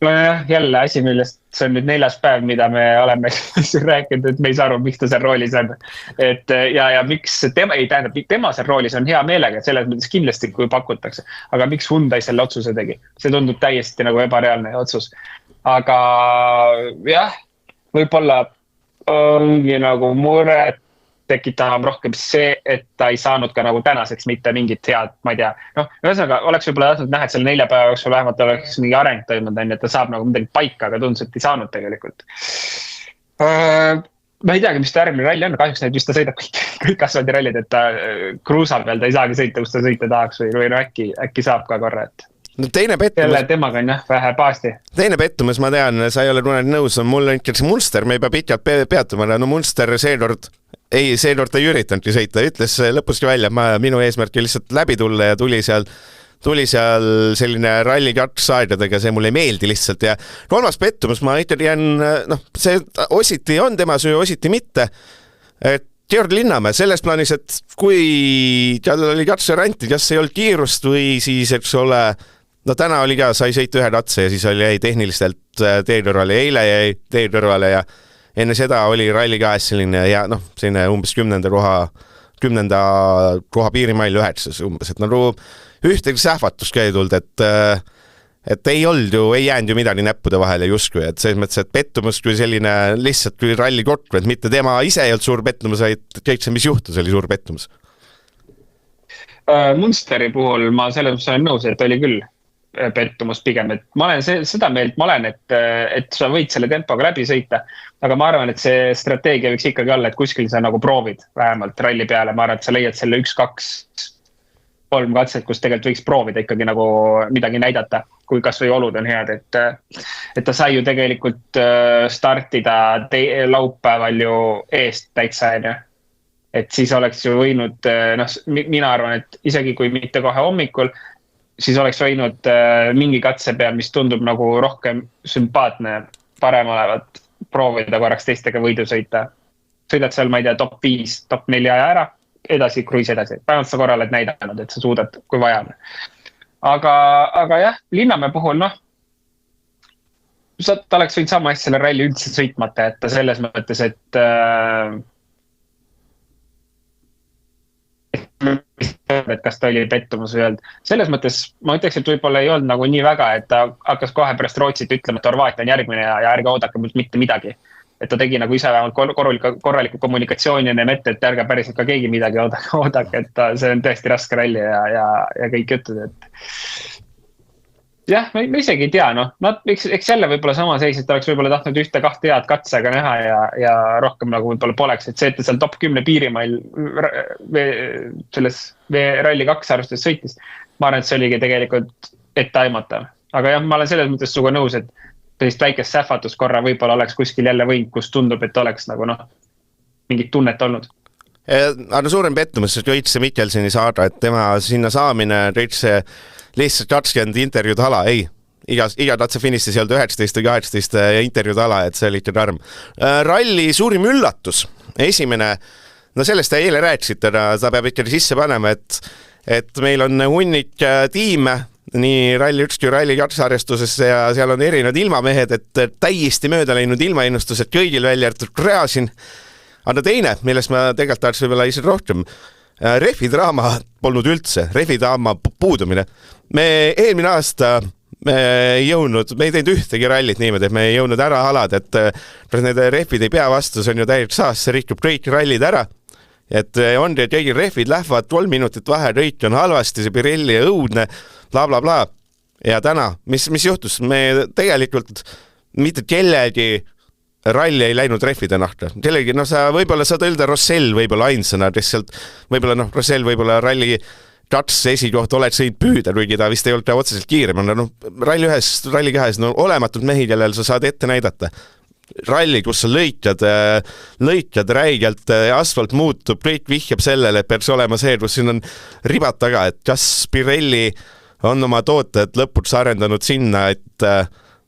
B: Nojah, jälle asi, millest see on nüüd 4. päev, mida me oleme rääkinud, et me ei saa aru, miks ta seal roolis on. Ja miks tema seal roolis on hea meelega, et selles mõttes kindlasti, kui pakutakse. Aga miks Hyundai selle otsuse tegi? See tundub täiesti nagu ebareaalne otsus. Aga jah, võib-olla ongi nagu muret tekitavam rohkem see, et ta ei saanud ka nagu tänaseks mitte mingit head, ma ei tea. Ühesõnaga, oleks võib-olla tahtnud näha, et selle 4 päeva jooksul vähemalt oleks mingi areng toimunud, et ta saab nagu midagi paika, aga tundus, et ei saanud tegelikult. Ma ei teagi, mis ta järgmine ralli on, kahjuks need vist ta sõidab kõik asfaldirallid, et ta kruusa peal ta ei saagi sõita, kus ta sõita tahaks või äkki saab ka korra, et
A: no teine pettumus.
B: Jälle temaga on vähe paasti.
A: Teine pettumus, ma tean, sa ei ole kunagi nõus, on mul ikka see Munster, me ei pea pikalt peatuma, no Munster seekord ei üritanudki sõita, ütles lõpuski välja, minu eesmärk oli lihtsalt läbi tulla ja tuli seal selline ralli 2 aegadega, see mulle ei meeldi lihtsalt ja kolmas pettumus, ma ikkagi jään, see ositi on tema süü, ositi mitte, et Georg Linnamäe selles plaanis, et kui tal oli katseranti, kas ei olnud kiirust või siis, eks ole, täna oli ka, sai sõita ühe katse ja siis jäi tehnilistelt teekõrvale, eile jäi teekõrvale ja enne seda oli ralli 2 selline ja selline umbes 10. koha piirimail 9 umbes, et nagu ühtegi sähvatust ka ei tulnud, et ei jäänud ju midagi näppude vahele justkui, et selles mõttes, et pettumus kui selline lihtsalt kui ralli kokku, et mitte tema ise ei olnud suur pettumus, vaid kõik see, mis juhtus, oli suur pettumus.
B: Munsteri puhul ma selles mõttes olen nõus, et oli küll pettumus pigem, et ma olen seda meelt, et sa võid selle tempoga läbi sõita, aga ma arvan, et see strateegia võiks ikkagi olla, et kuskil sa nagu proovid vähemalt ralli peale, ma arvan, et sa leiad selle 1, 2, 3 katset, kus tegelikult võiks proovida ikkagi nagu midagi näidata, kui kas või olud on head, et ta sai ju tegelikult startida laupäeval ju eest täitsa, et siis oleks ju võinud, mina arvan, et isegi kui mitte kohe hommikul, siis oleks võinud mingi katse peal, mis tundub nagu rohkem sümpaatne, parem olevat proovida korraks teistega võidu sõita. Sõidad seal, ma ei tea, top 5, top 4 aja ära, edasi, kruiis edasi. Vähemalt sa korral oled näidanud, et sa suudad, kui vaja. Aga jah, Linnamäe puhul, ta oleks võinud sama hästi selle ralli üldse sõitmata, et ta selles mõttes, et kas ta oli pettumus või olnud. Selles mõttes ma ütleks, et võib-olla ei olnud nagu nii väga, et ta hakkas kohe pärast Rootsit ütlema, et Horvaatia on järgmine ja ärge oodake mult mitte midagi. Et ta tegi nagu ise vähemalt korraliku kommunikatsiooni enne ette, et ärge päriselt ka keegi midagi oodake, et see on tõesti raske ralli ja kõik jutud, et jah, ma isegi ei tea, eks jälle võib-olla sama seis, et oleks võib-olla tahtnud 1-2 head katsega näha ja rohkem nagu võib-olla poleks, et see, et ta seal top 10 piirimail selles ralli 2 arvestades sõitis, ma arvan, et see oligi tegelikult etteaimatav. Aga jah, ma olen selles mõttes suga nõus, et sellist väikest sähvatus korra võib-olla oleks kuskil jälle võinud, kus tundub, et oleks nagu mingit tunnet olnud.
A: Aga suurem pettumus, et Joitse Mikkelseni saada, et tema sinna saamine, Joitse lihtsalt 20 intervjuud ala, ei. Iga katse finistis ei olnud 19 või 18 intervjuud ala, et see oli ikka karm. Ralli suurim üllatus, esimene, sellest eile rääkisid, aga ta peab ikkagi sisse panema, et meil on hunnik tiime, nii Rally 1 kui Rally 2 arvestuses ja seal on erinevad ilmamehed, et täiesti mööda läinud ilmaennustused kõigil välja arvatud Gräzin. Aga teine, millest ma tegelikult tahaks võib-olla isegi rohkem, rehvidraama polnud üldse, rehvidraama puudumine. Me eelmine aasta me ei teinud ühtegi rallit niimoodi, et me ei jõudnud ära halada, et need rehvid ei pea vastu, see on ju täielikult saas, see rikub kõik rallid ära. Et on ja kõigil rehvid lähevad 3 minutit vahe, kõik on halvasti, see Pirelli õudne, bla bla bla. Ja täna, mis juhtus? Me tegelikult mitte kellegi ralli ei läinud rehvide nahta. Kellegi, sa võib-olla saad öelda Rossell võib-olla ainsana, võib-olla Rossell võib-olla ralli 2 esikoht oled sõid püüda, kuigi ta vist ei olnud otseselt kiirem. Ralli 1, ralli 2, olematud mehi, kellel sa saad ette näidata. Ralli, kus sa lõikad räigelt, asfalt muutub, kõik vihjab sellele, et peaks olema see, kus siin on ribad taga, et kas Pirelli on oma tooted lõpuks arendanud sinna, et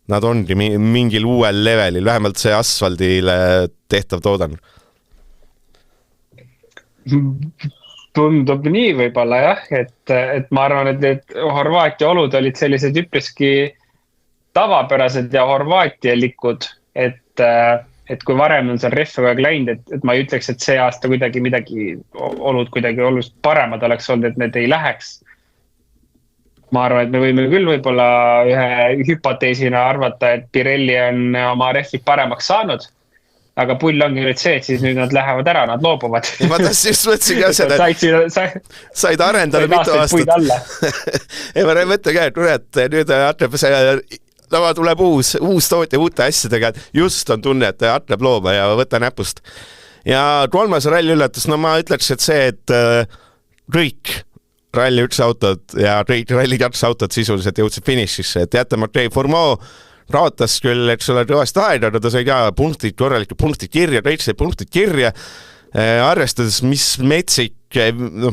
A: nad ongi mingil uuel levelil, vähemalt see asfaldile tehtav toodan.
B: Tundub nii võib-olla jah, et ma arvan, et Horvaatia olud olid sellised üpriski tavapärased ja horvaatialikud, et kui varem on seal rehve väga läinud, et ma ei ütleks, et see aasta kuidagi olud kuidagi oluliselt paremad oleks olnud, et need ei läheks. Ma arvan, et me võime küll võib-olla ühe hüpoteesina arvata, et Pirelli on oma rehvid paremaks saanud, aga pull ongi nüüd see, et siis nüüd nad lähevad ära, nad loobuvad.
A: Ma just mõtlesin ka seda, et said arendada mitu aastat. Ei, ma mõtlen ka, et nüüd hakkab see tuleb uus tootja uute asjadega, et just on tunne, et hakkab looma ja võtta näpust. Ja kolmas ralli üllatus, ma ütleks, et see, et kõik Ralli 1 autod ja kõik Ralli 2 autod sisuliselt jõudsid finišisse, et jätta Matei Fourmaux raotas küll, eks ole, kõvast aega, aga ta sai ka korralikud punktid kirja, kõik sai punktid kirja, arvestades, mis metsik,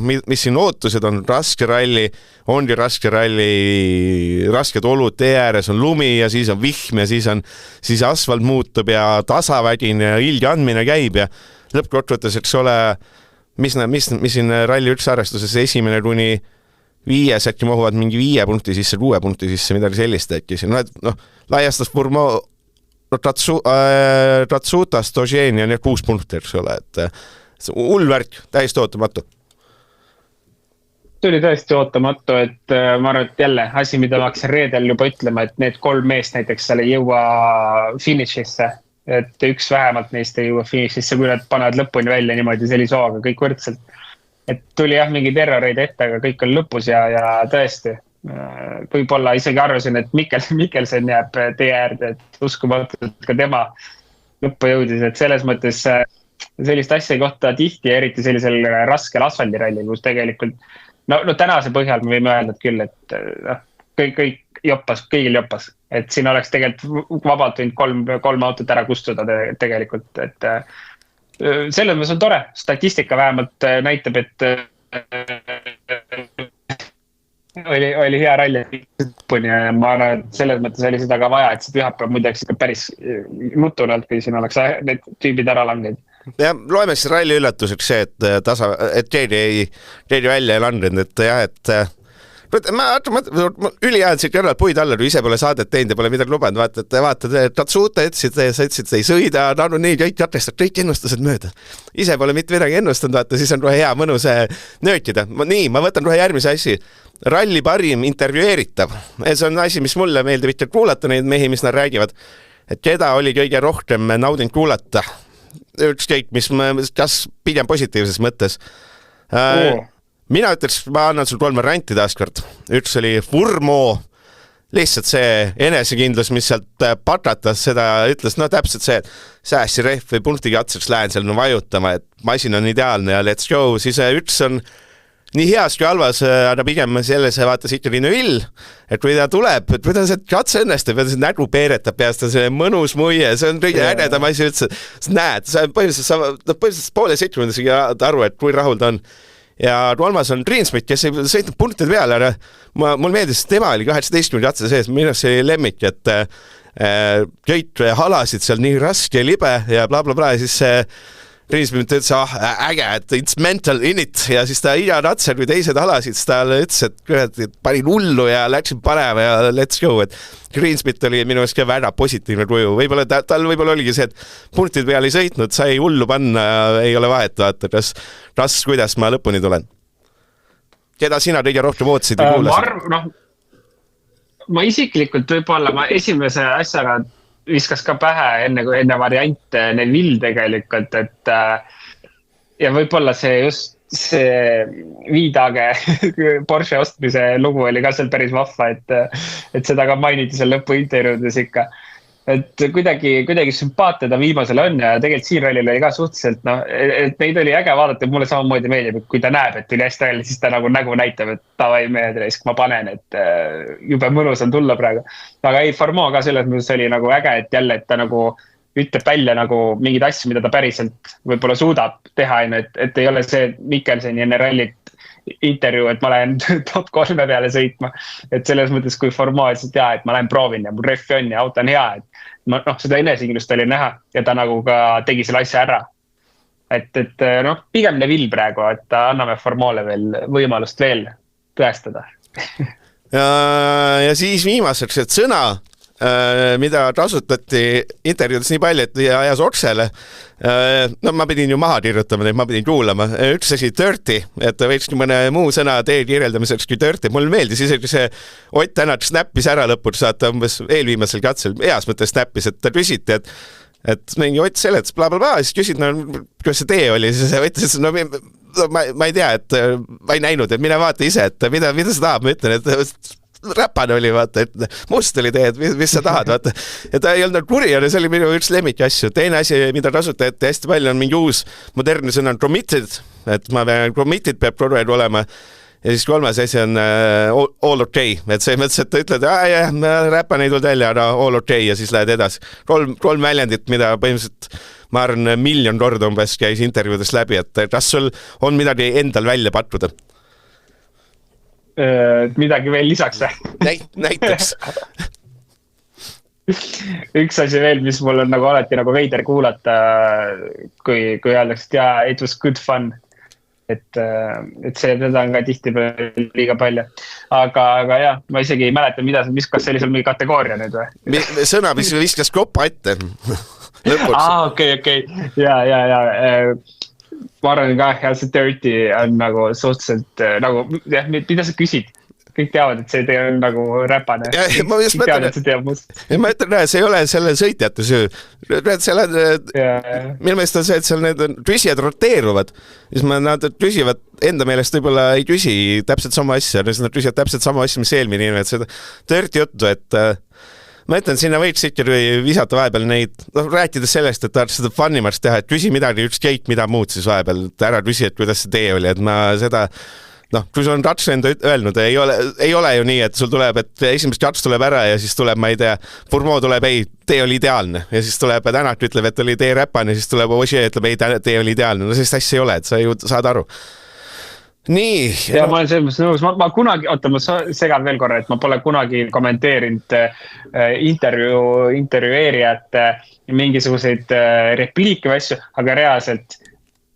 A: mis siin ootused on, raske ralli, ongi raske ralli, rasked olud, tee ääres on lumi ja siis on vihm ja siis asfalt muutub ja tasavägine ja ilge andmine käib ja lõppkokkuvõttes, eks ole, mis siin Ralli 1 arvestuses esimene kuni 5 äkki mahuvad mingi 5 punkti sisse, 6 punkti sisse, midagi sellist äkki siin. Laiastas Fourmaux, Ratsuta, Stogeni on 6 punkti, eks ole, et hull värk, täiesti ootamatu.
B: Tuli tõesti ootamatu, et ma arvan, et jälle asi, mida ma hakkasin reedel juba ütlema, et need 3 meest näiteks seal ei jõua finišisse, et üks vähemalt neist ei jõua finišisse, kui nad panevad lõpuni välja niimoodi sellise hooga kõik võrdselt. Et tuli jah mingi terroreid ette, aga kõik on lõpus ja tõesti. Võib-olla isegi arvasin, et Mikkelsen jääb tee äärde, et uskumatult ka tema lõppu jõudis, et selles mõttes sellist asja kohta tihti, eriti sellisel raskel asfaldirallil, kus tegelikult no tänase põhjal me võime öelda küll, et kõik joppas, kõigil joppas, et siin oleks tegelikult vabalt võinud 3 autot ära kustuda tegelikult, et selles mõttes on tore, statistika vähemalt näitab, et oli hea ralli ja ma arvan, et selles mõttes oli seda ka vaja, et see pühapäev muideks päris nutunalt, kui siin oleks need tüübid ära langeid.
A: Ja loeme siis ralli üllatuseks see, et keegi välja ei langenud, et jah, et ma ülihääd siit kõrvalt puid alla, kui ise pole saadet teinud ja pole midagi lubanud, vaatad, Tatsuta ütlesid, sa ütlesid, ei sõida, nii kõik jatkestad, kõik ennustused mööda. Ise pole mitte midagi ennustanud, vaata, siis on kohe hea mõnus nöötida. Nii, ma võtan kohe järgmise asi. Ralli parim intervjueeritav. See on asi, mis mulle meeldib mitte kuulata neid mehi, mis nad räägivad. Et keda oli kõige rohkem naudinud kuulata. Ükskõik, kas pigem positiivses mõttes. Mina ütleks, ma annan sul 3 varianti taaskord. Üks oli Fourmaux, lihtsalt see enesekindlus, mis sealt patatas, seda ütles, täpselt see, et säästi rehv või punktiga otsaks lähen seal vajutama, et masin on ideaalne ja let's go. Siis üks on nii heas kui halvas, aga pigem selles vaatas ikkagi Neville, et kui ta tuleb, et kui ta see katse õnnestub ja ta see nägu peeretab peast, see mõnus muie, see on kõige ägedam asi üldse. Sa näed, põhimõtteliselt poole 70 aru, et kui rahul ta on. Ja 3. on Greensmith, kes ei sõitnud punktide peale, aga mul meeldis, tema oli 18 katse sees, minu see lemmik, et kõik halasid seal nii raske ja libe ja bla bla bla ja siis see Greensmith ütles, äge, et it's mental in it ja siis ta iga ratsel või teised alasid, siis ta ütles, et panin hullu ja läksin panema ja let's go, et Greensmith oli minu eest ka väga positiivne kuju, võib-olla tal võib-olla oligi see, et punktid peal ei sõitnud, sai hullu panna, ei ole vahet, vaata, kas kuidas ma lõpuni tulen. Keda sina kõige rohkem ootasid või kuulasid?
B: Ma isiklikult võib-olla ma esimese asjaga viskas ka pähe enne variante Neville tegelikult, et ja võib-olla see just see viidage Porsche ostmise lugu oli ka seal päris vahva, et seda ka mainiti seal lõpuintervjuudes ikka. Et kuidagi sümpaatne ta viimasel on ja tegelikult siin rallil oli ka suhteliselt, et neid oli äge vaadata ja mulle samamoodi meeldib, et kui ta näeb, et tuli hästi välja, siis ta nagu näitab, et tavai mehed reisk, ma panen, et jube mõnus on tulla praegu. Aga ei, Formeau ka selles mõttes oli nagu äge, et jälle, et ta nagu ütleb välja nagu mingid asju, mida ta päriselt võib-olla suudab teha, et ei ole see Mikkelseni enne rallit intervjuu, et ma lähen top 3 peale sõitma, et selles mõttes, kui Formeau ütles, et et ma lähen proovin ja mul refi on ja auto on hea, et seda enesekindlust oli näha ja ta nagu ka tegi selle asja ära. Et pigem Neville praegu, et anname Formeau'le veel võimalust veel tõestada.
A: Ja siis viimaseks, et sõna, mida kasutati intervjuudes nii palju, et ajas oksele. Ma pidin ju maha kirjutama, ma pidin kuulama. Üks asi dirty, et võikski mõne muu sõna tee kirjeldamiseks kui dirty. Mul meeldis isegi see Ott Tänak snappis ära lõpuks, saata umbes eelviimasel katsel, heas mõttes snappis, et ta küsiti, et mingi Ott seletas blablabla, siis küsid, kuidas see tee oli, siis Ott ütles, ma ei tea, et ma ei näinud, et mine vaata ise, et mida sa tahab, ma ütlen, et räpane oli, vaata, et must oli tee, et mis sa tahad, vaata. Ja ta ei olnud kuri, aga see oli minu üks lemmik asju. Teine asi, mida kasutati hästi palju, on mingi uus modernne sõna committed, et ma pean committed peab kogu aeg olema. Ja siis kolmas asi on all okay, et see mõttes, et ta ütled, räpane ei tulnud välja, aga all okay ja siis lähed edasi. Kolm väljendit, mida põhimõtteliselt ma arvan 1 miljon korda umbes käis intervjuudest läbi, et kas sul on midagi endal välja pakkuda?
B: Midagi veel lisaks.
A: Näiteks.
B: Üks asi veel, mis mul on nagu alati nagu veider kuulata, kui öeldakse, et it was good fun. Et seda on ka tihti liiga palju. Aga jah, ma isegi ei mäleta, kas see oli sul mingi kategooria nüüd või?
A: Sõna, mis viskas kopa ette.
B: Okei. Ja. Ma arvan ka, see dirty on nagu suhteliselt, nagu, mida sa küsid? Kõik teavad, et see on nagu räpane.
A: Ma ütlen, see ei ole selle sõitjate süü. Minu meelest on see, et seal need küsijad roteeruvad. Siis nad küsivad enda meelest võib-olla ei küsi täpselt sama asja. Nad küsivad täpselt sama asja, mis eelmine inimene. Seda dirty juttu, et ma ütlen, sinna võiks ikka visata vahepeal neid, rääkides sellest, et tahad seda funimast teha, et küsi midagi, ükskõik mida muud siis vahepeal, et ära küsi, et kuidas see tee oli, et ma seda, kui sul on kats enda öelnud, ei ole ju nii, et sul tuleb, et esimest kats tuleb ära ja siis tuleb, ma ei tea, Formeau tuleb, ei, tee oli ideaalne ja siis tuleb Tänak ütleb, et oli tee räpane, siis tuleb Ogier ütleb, ei, tee oli ideaalne, no sellist asja ei ole, et sa ju saad aru. Nii.
B: Ja ma olen selles nõus, ma kunagi, ma segan veel korra, et ma pole kunagi kommenteerinud intervjueerijat mingisuguseid repliike või asju, aga reaalselt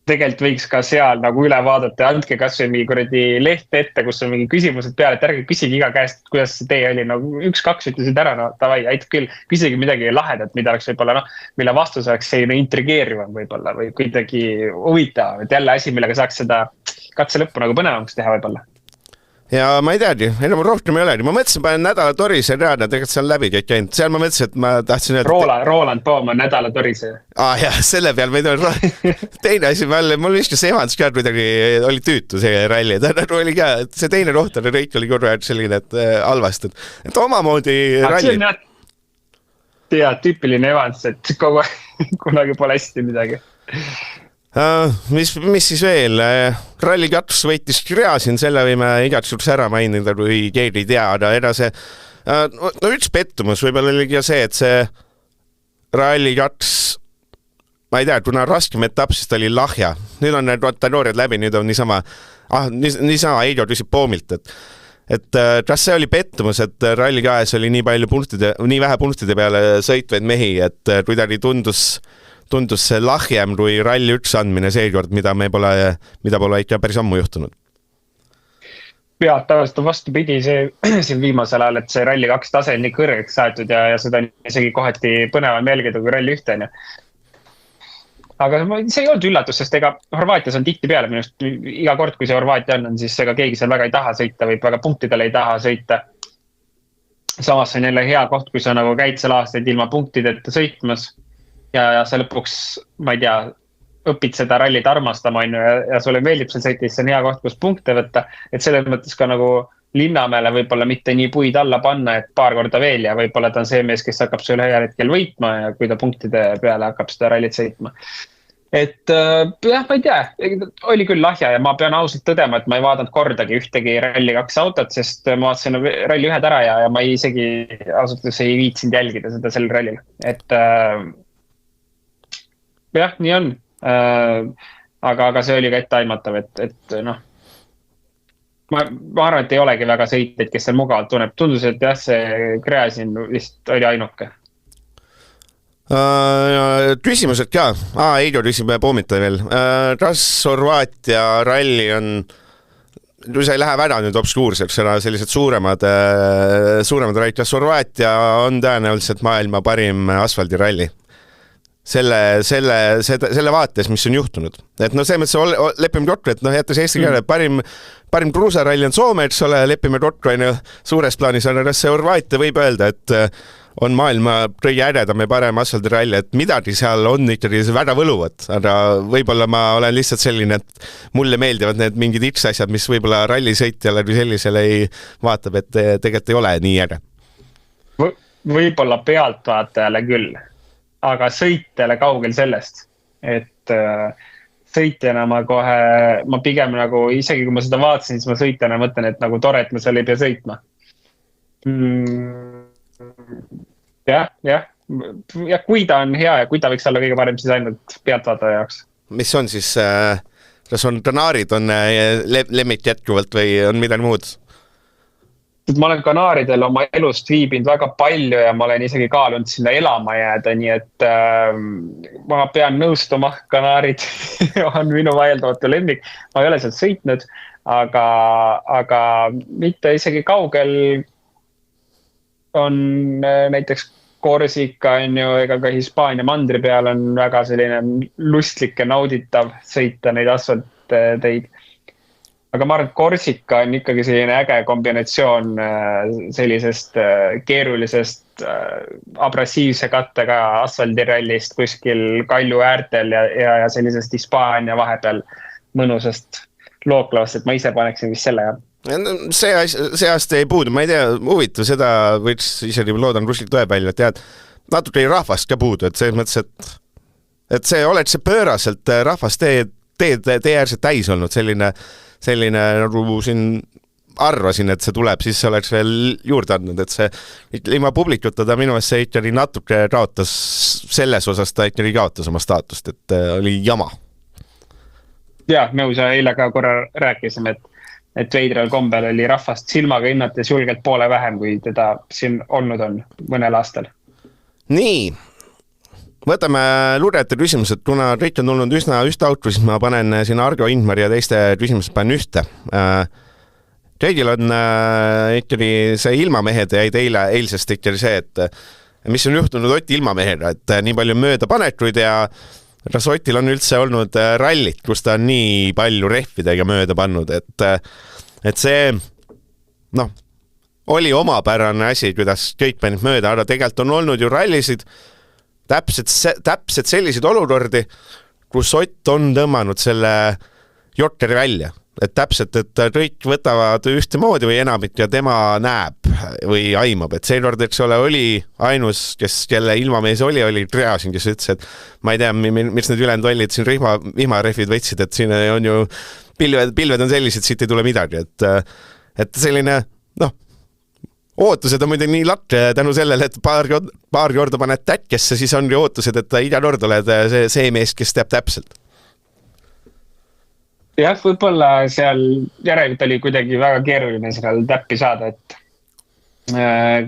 B: tegelikult võiks ka seal nagu üle vaadata, andke kas või mingi kuradi leht ette, kus on mingi küsimused peale, et ärge küsigi iga käest, kuidas see tee oli, 1-2 ütlesid ära, tavai, aitab küll, küsigi midagi lahedat, mida oleks võib-olla, mille vastus oleks selline intrigeerivam võib-olla või kuidagi huvitav, et jälle asi, millega saaks seda katse lõppu nagu põnevamaks teha võib-olla.
A: Ja ma ei teagi, enam rohkem ei ole. Ma mõtlesin, panen nädala torise reaalne, tegelikult see on läbi kõik käinud. Seal ma mõtlesin, et ma tahtsin öelda...
B: Roland Poom on nädala torise.
A: Jah, selle peal ma ei tule. Teine asi, mul viskas Evans ka kuidagi oli tüütu see ralli. Ta oli ka, see teine rohtane reit oli kogu aeg selline, et halvast. Et omamoodi ralli.
B: See on tüüpiline Evans, et kogu aeg kunagi pole hästi midagi.
A: Mis siis veel? Ralli 2 võitis Gräzin, selle võime igaks juks ära mainida, kui keegi ei tea, aga edasi. Üks pettumus võib-olla oli ka see, et see Ralli 2, ma ei tea, kuna raskem etapp, siis ta oli lahja. Nüüd on need kategooriad läbi, nüüd on niisama Eido küsib Poomilt, et kas see oli pettumus, et Ralli 2 oli nii vähe punktide peale sõitvaid mehi, et kuidagi tundus tundus see lahjem kui Rally 1 andmine seekord, mida pole ikka päris ammu juhtunud.
B: Ja, tavaliselt on vastupidi siin viimasel ajal, et see Rally 2 tase on nii kõrgeks saetud ja seda on isegi kohati põnevam jälgida kui Rally 1. Aga see ei olnud üllatus, sest ega Horvaatias on tihti peale minust iga kord, kui see Horvaatia on, siis ega keegi seal väga ei taha sõita või väga punktidele ei taha sõita. Samas on jälle hea koht, kui sa nagu käid seal aastaid ilma punktideta sõitmas ja sa lõpuks, ma ei tea, õpid seda rallit armastama ja sulle meeldib seal sõita, siis see on hea koht, kus punkte võtta, et selles mõttes ka nagu Linnamäele võib-olla mitte nii puid alla panna, et paar korda veel ja võib-olla ta on see mees, kes hakkab selle ühel hetkel võitma ja kui ta punktide peale hakkab seda rallit sõitma. Et jah, ma ei tea, oli küll lahja ja ma pean ausalt tõdema, et ma ei vaadanud kordagi ühtegi Rally 2 autot, sest ma vaatasin Rally 1 ära ja ma isegi ausalt ei viitsinud jälgida seda sel rallil. Et jah, nii on. Aga see oli ka etteaimatav, et noh, ma arvan, et ei olegi väga sõiteid, kes seal mugavalt tunneb. Tundus, et jah, see Gräzin vist oli ainuke.
A: Küsimused ka. Heido küsib poomita veel. Kas Horvaatia ralli on, kui sa ei lähe väga nüüd obskuurseks, sellised suuremad rallid, kas Horvaatia on tõenäoliselt maailma parim asfaldiralli? Selle vaates, mis on juhtunud. Et no see mõttes lepime kokku, et jättes Eesti keele parim kruusaralli on Soome, eks ole, lepime kokku suures plaanis, aga kas see Horvaatia võib öelda, et on maailma kõige äredam ja parem asfaldiralli, et midagi seal on ikkagi väga võluvad, aga võib-olla ma olen lihtsalt selline, et mulle meeldivad need mingid X-asjad, mis võib-olla rallisõitjale või sellisele ei vaatab, et tegelikult ei ole nii äre.
B: Võib-olla pealtvaatajale küll. Aga sõitjale kaugel sellest, et sõitjana ma pigem nagu, isegi kui ma seda vaatasin, siis ma sõitjana mõtlen, et nagu tore, et ma seal ei pea sõitma. Ja kui ta on hea ja kui ta võiks olla kõige parem, siis ainult pealtvaataja jaoks.
A: Mis on siis, kas on kanaarid on lemmik jätkuvalt või on midagi muud?
B: Ma olen Kanaaridel oma elust viibinud väga palju ja ma olen isegi kaalunud sinna elama jääda, nii et ma pean nõustuma, Kanaarid on minu vaieldamatu lemmik. Ma ei ole sealt sõitnud, aga mitte isegi kaugel on näiteks Korsika on ju, ega ka Hispaania mandri peal on väga selline lustlik ja nauditav sõita neid asfaltteid. Aga ma arvan, et Korsika on ikkagi selline äge kombinatsioon sellisest keerulisest abrasiivse kattega asfaldirallist kuskil Kalju äärtel ja sellisest Hispaania vahepeal mõnusast looklavast, et ma ise paneksin vist selle.
A: See aasta ei puudu, ma ei tea, huvitav seda võiks isegi loodan kuskilt tõe välja, et tead, natuke ei rahvast ka puudu, et selles mõttes, et see oleks see pööraselt rahvast tee äärselt täis olnud selline nagu siin arvasin, et see tuleb, siis see oleks veel juurde andnud, et see ilma publikuta ta minu eest see ikkagi natuke kaotas, selles osas ta ikkagi kaotas oma staatust, et oli jama.
B: Ja, nõus ja eile ka korra rääkisime, et veidral kombel oli rahvast silmaga hinnates julgelt poole vähem, kui teda siin olnud on mõnel aastal. Nii.
A: Võtame lugejate küsimused, kuna kõik on tulnud üsna auto, siis ma panen siin Argo Indmar ja teiste küsimused panen ühte. Kõigil on ikkagi see ilmamehed jäid eilsest ikkagi see, et mis on juhtunud Oti ilmamehega, et nii palju möödapanekuid ja kas Otil on üldse olnud rallit, kus ta on nii palju rehvidega mööda pannud, et see oli omapärane asi, kuidas kõik panid mööda, aga tegelikult on olnud ju rallisid, täpselt selliseid olukordi, kus Ott on tõmmanud selle jokkeri välja. Et täpselt, et kõik võtavad ühte moodi või enamik ja tema näeb või aimab. Et see kord, eks ole, oli ainus, kelle ilmamees oli Gräzin, kes ütles, et ma ei tea, mis need ülejäänud olid, siin vihmarehvid võtsid, et siin on ju pilved on sellised, siit ei tule midagi. Et selline, ootused on muidugi nii lakke tänu sellele, et paar korda paned tätkesse, siis on ju ootused, et iga kord oled see mees, kes teab täpselt.
B: Jah, võib-olla seal järelikult oli kuidagi väga keeruline seal täppi saada, et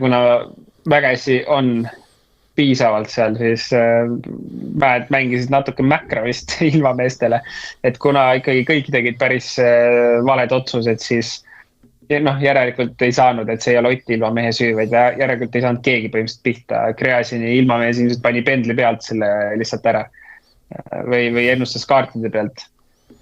B: kuna vägesi on piisavalt seal, siis mäed mängisid natuke mäkra vist ilmameestele, et kuna ikkagi kõik tegid päris valed otsused, siis järelikult ei saanud, et see ei ole Ott ilmamehe süü, vaid järelikult ei saanud keegi põhimõtteliselt pihta. Kreasini ilmamees ilmselt pani pendli pealt selle lihtsalt ära või ennustas kaartide pealt.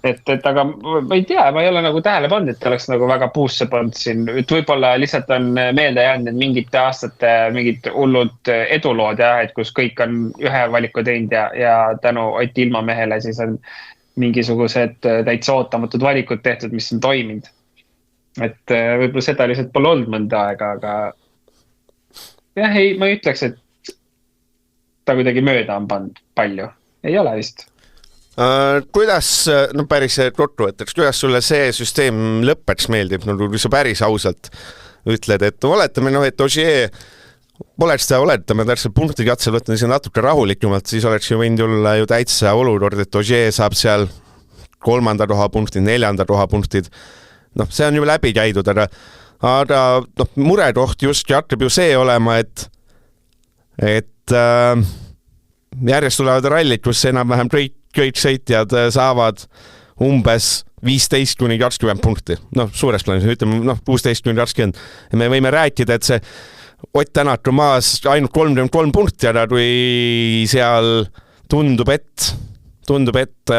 B: Et aga ma ei tea, ma ei ole nagu tähele pannud, et oleks nagu väga puusse pannud siin. Et võib-olla lihtsalt on meelde jäänud mingite aastate mingid hullud edulood, et kus kõik on ühe valiku teinud ja tänu Ott ilmamehele siis on mingisugused täitsa ootamatud valikud tehtud, mis on toiminud. Et võib-olla seda lihtsalt pole olnud mõnda aega, aga jah, ma ei ütleks, et ta kuidagi mööda on pannud palju. Ei ole vist.
A: Kuidas, päris kokkuvõtteks, kuidas sulle see süsteem lõppeks meeldib, kui sa päris ausalt ütled, et oletame, et Ogier poleks ta oletame täpselt punkti katsel võtnud ise natuke rahulikumalt, siis oleks ju võinud olla ju täitsa olukord, et Ogier saab seal 3. koha punktid, 4. koha punktid. See on ju läbi käidud, aga murekoht just hakkab ju see olema, et järjest tulevad rallid, kus enam-vähem kõik sõitjad saavad umbes 15-20 punkti. Suures plaanis, ütleme 16-20. Ja me võime rääkida, et see Ott Tänak on maas ainult 33 punkti, aga kui seal tundub, et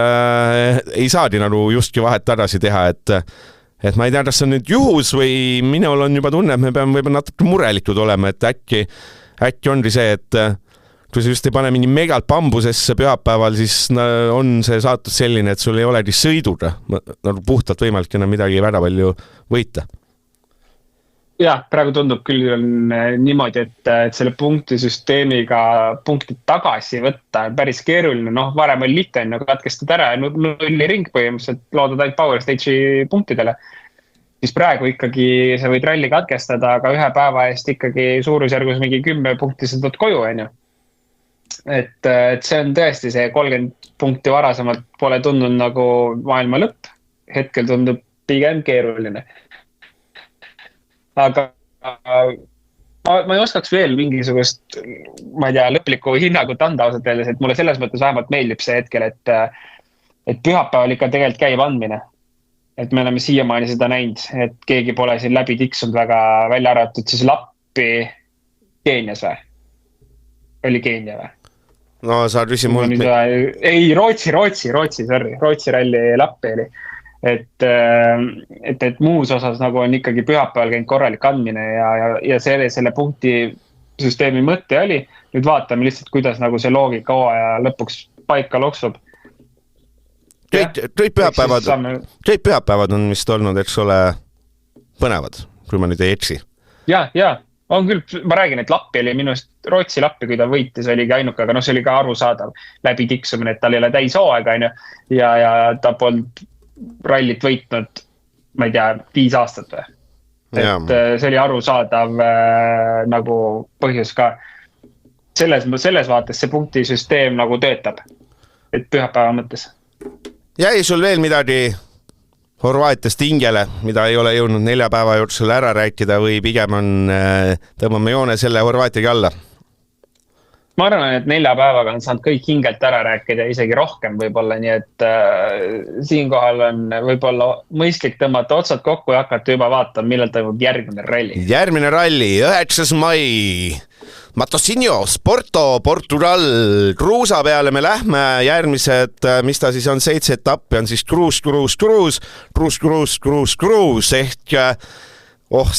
A: ei saadi nagu justki vahet tagasi teha, et ma ei tea, kas see on nüüd juhus või minul on juba tunne, et me peame võib-olla natuke murelikud olema, et äkki ongi see, et kui sa just ei pane mingi megalt bambusesse pühapäeval, siis on see saatus selline, et sul ei olegi sõiduga nagu puhtalt võimalik enam midagi väga palju võita.
B: Jah, praegu tundub küll on niimoodi, et selle punktisüsteemiga punktid tagasi võtta on päris keeruline. Varem oli lihtne katkestad ära ja nulli ring põhimõtteliselt loodad ainult Power Stage'i punktidele. Siis praegu ikkagi sa võid ralli katkestada, aga ühe päeva eest ikkagi suurusjärgus mingi 10 punkti sa tood koju, on ju. Et see on tõesti see 30 punkti varasemalt pole tundunud nagu maailma lõpp. Hetkel tundub pigem keeruline. Aga ma ei oskaks veel mingisugust, ma ei tea, lõplikku hinnagut anda ausalt öeldes, et mulle selles mõttes vähemalt meeldib see hetkel, et pühapäeval ikka tegelikult käib andmine. Et me oleme siiamaani seda näinud, et keegi pole siin läbi tiksunud väga välja arvatud, siis Lappi Keenias või? Oli Keenia või?
A: Sa küsi mul...
B: Ei, Rootsi ralli Lappi oli. Et muus osas nagu on ikkagi pühapäeval käinud korralik andmine ja selle punktisüsteemi mõte oli. Nüüd vaatame lihtsalt, kuidas nagu see loogika hooaja lõpuks paika loksub.
A: Kõik pühapäevad on vist olnud, eks ole, põnevad, kui ma nüüd ei eksi.
B: Ja, on küll, ma räägin, et Lappi oli minust Rootsi Lappi, kui ta võitis, oligi ainuke, aga see oli ka arusaadav läbi tiksumine, et tal ei ole täis hooaega ja ta polnud rallit võitnud, ma ei tea, 5 aastat või. Et see oli arusaadav nagu põhjus ka. Selles vaates see punktisüsteem nagu töötab, et pühapäeva mõttes.
A: Jäi sul veel midagi Horvaatiast hingele, mida ei ole jõudnud 4 päeva jooksul ära rääkida või pigem on tõmbame joone selle Horvaatiaga alla?
B: Ma arvan, et 4 päevaga on saanud kõik hingelt ära rääkida, isegi rohkem võib-olla, nii et siinkohal on võib-olla mõistlik tõmmata otsad kokku ja hakata juba vaatama, millal toimub järgmine ralli.
A: Järgmine ralli, 9. mai, Matosinhos, Portugal, kruusa peale me lähme, järgmised, mis ta siis on, 7 etappi on siis kruus, ehk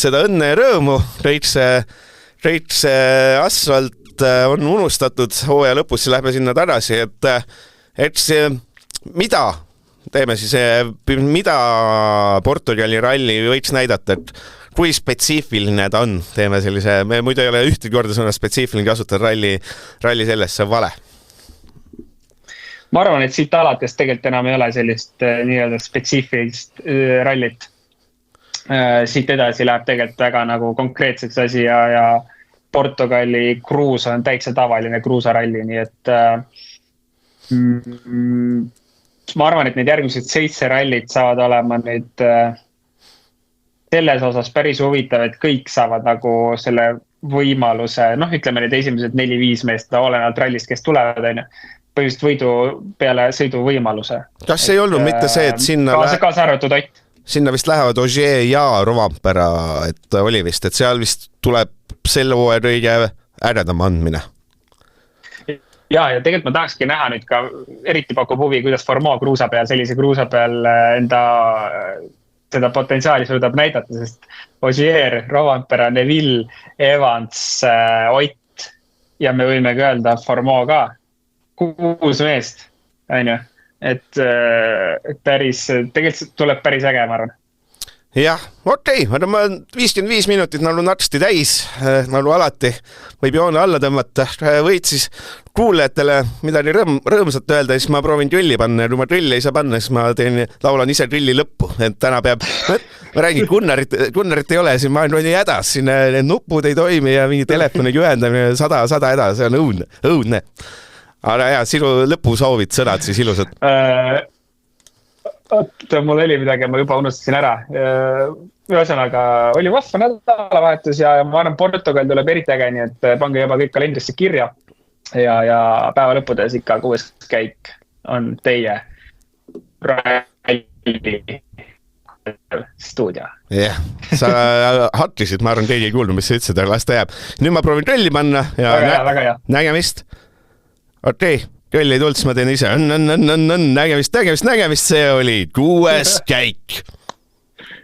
A: seda õnne ja rõõmu, reitse asfalt on unustatud hooaja lõpus ja lähme sinna tagasi, et mida teeme siis, mida Portugali ralli võiks näidata, et kui spetsiifiline ta on, teeme sellise, me muidu ei ole ühtegi korda sõna spetsiifiline kasutada ralli sellest, see on vale.
B: Ma arvan, et siit alates tegelikult enam ei ole sellist nii-öelda spetsiifilist rallit. Siit edasi läheb tegelikult väga nagu konkreetseks asi ja Portugali kruus on täitsa tavaline kruusaralli, nii et ma arvan, et need järgmised 7 rallit saavad olema nüüd selles osas päris huvitav, et kõik saavad nagu selle võimaluse, noh, ütleme need esimesed 4-5 meest, olenevalt rallist, kes tulevad, on ju. Põhimõtteliselt võidu peale sõidu võimaluse.
A: Kas ei olnud mitte see, et sinna
B: kaasa arvatud Ott?
A: Sinna vist lähevad Ogier ja Rovanpera, et oli vist, et seal vist tuleb selle hooaja kõige äredam andmine.
B: Ja tegelikult ma tahakski näha nüüd ka, eriti pakub huvi, kuidas Formeau kruusa peal, sellise kruusa peal enda seda potentsiaali suudab näidata, sest Ogier, Rovanpera, Neville, Evans, Ott ja me võime ka öelda Formeau ka. 6 meest, on ju, et päris, tegelikult tuleb päris äge, ma arvan.
A: Jah, okei, aga ma 55 minutit nagu natsti täis, nagu alati võib joone alla tõmmata, võid siis kuulajatele midagi rõõmsat öelda, siis ma proovin trilli panna ja kui ma trilli ei saa panna, siis ma laulan ise trilli lõppu, et täna peab, ma räägin, Gunnarit ei ole, siin ma olen nii hädas, siin need nupud ei toimi ja mingi telefoniga ühendamine 100 edasi, see on õudne. Aga jah, sinu lõpusoovid sõnad siis ilusad.
B: Oota, mul oli midagi, ma juba unustasin ära. Ühesõnaga, oli vahva nädalavahetus ja ma arvan, Portugal tuleb eriti äge, nii et pange juba kõik kalendrisse kirja. Ja päeva lõppudes ikka 6. käik on teie ralli stuudio.
A: Jah, sa hakkisid, ma arvan, keegi ei kuulnud, mis sa ütlesid, aga las ta jääb. Nüüd ma proovin trolli panna ja
B: väga hea.
A: Nägemist. Okei, kõll ei tulnud, siis ma teen ise. Nägemist, see oli 6. käik.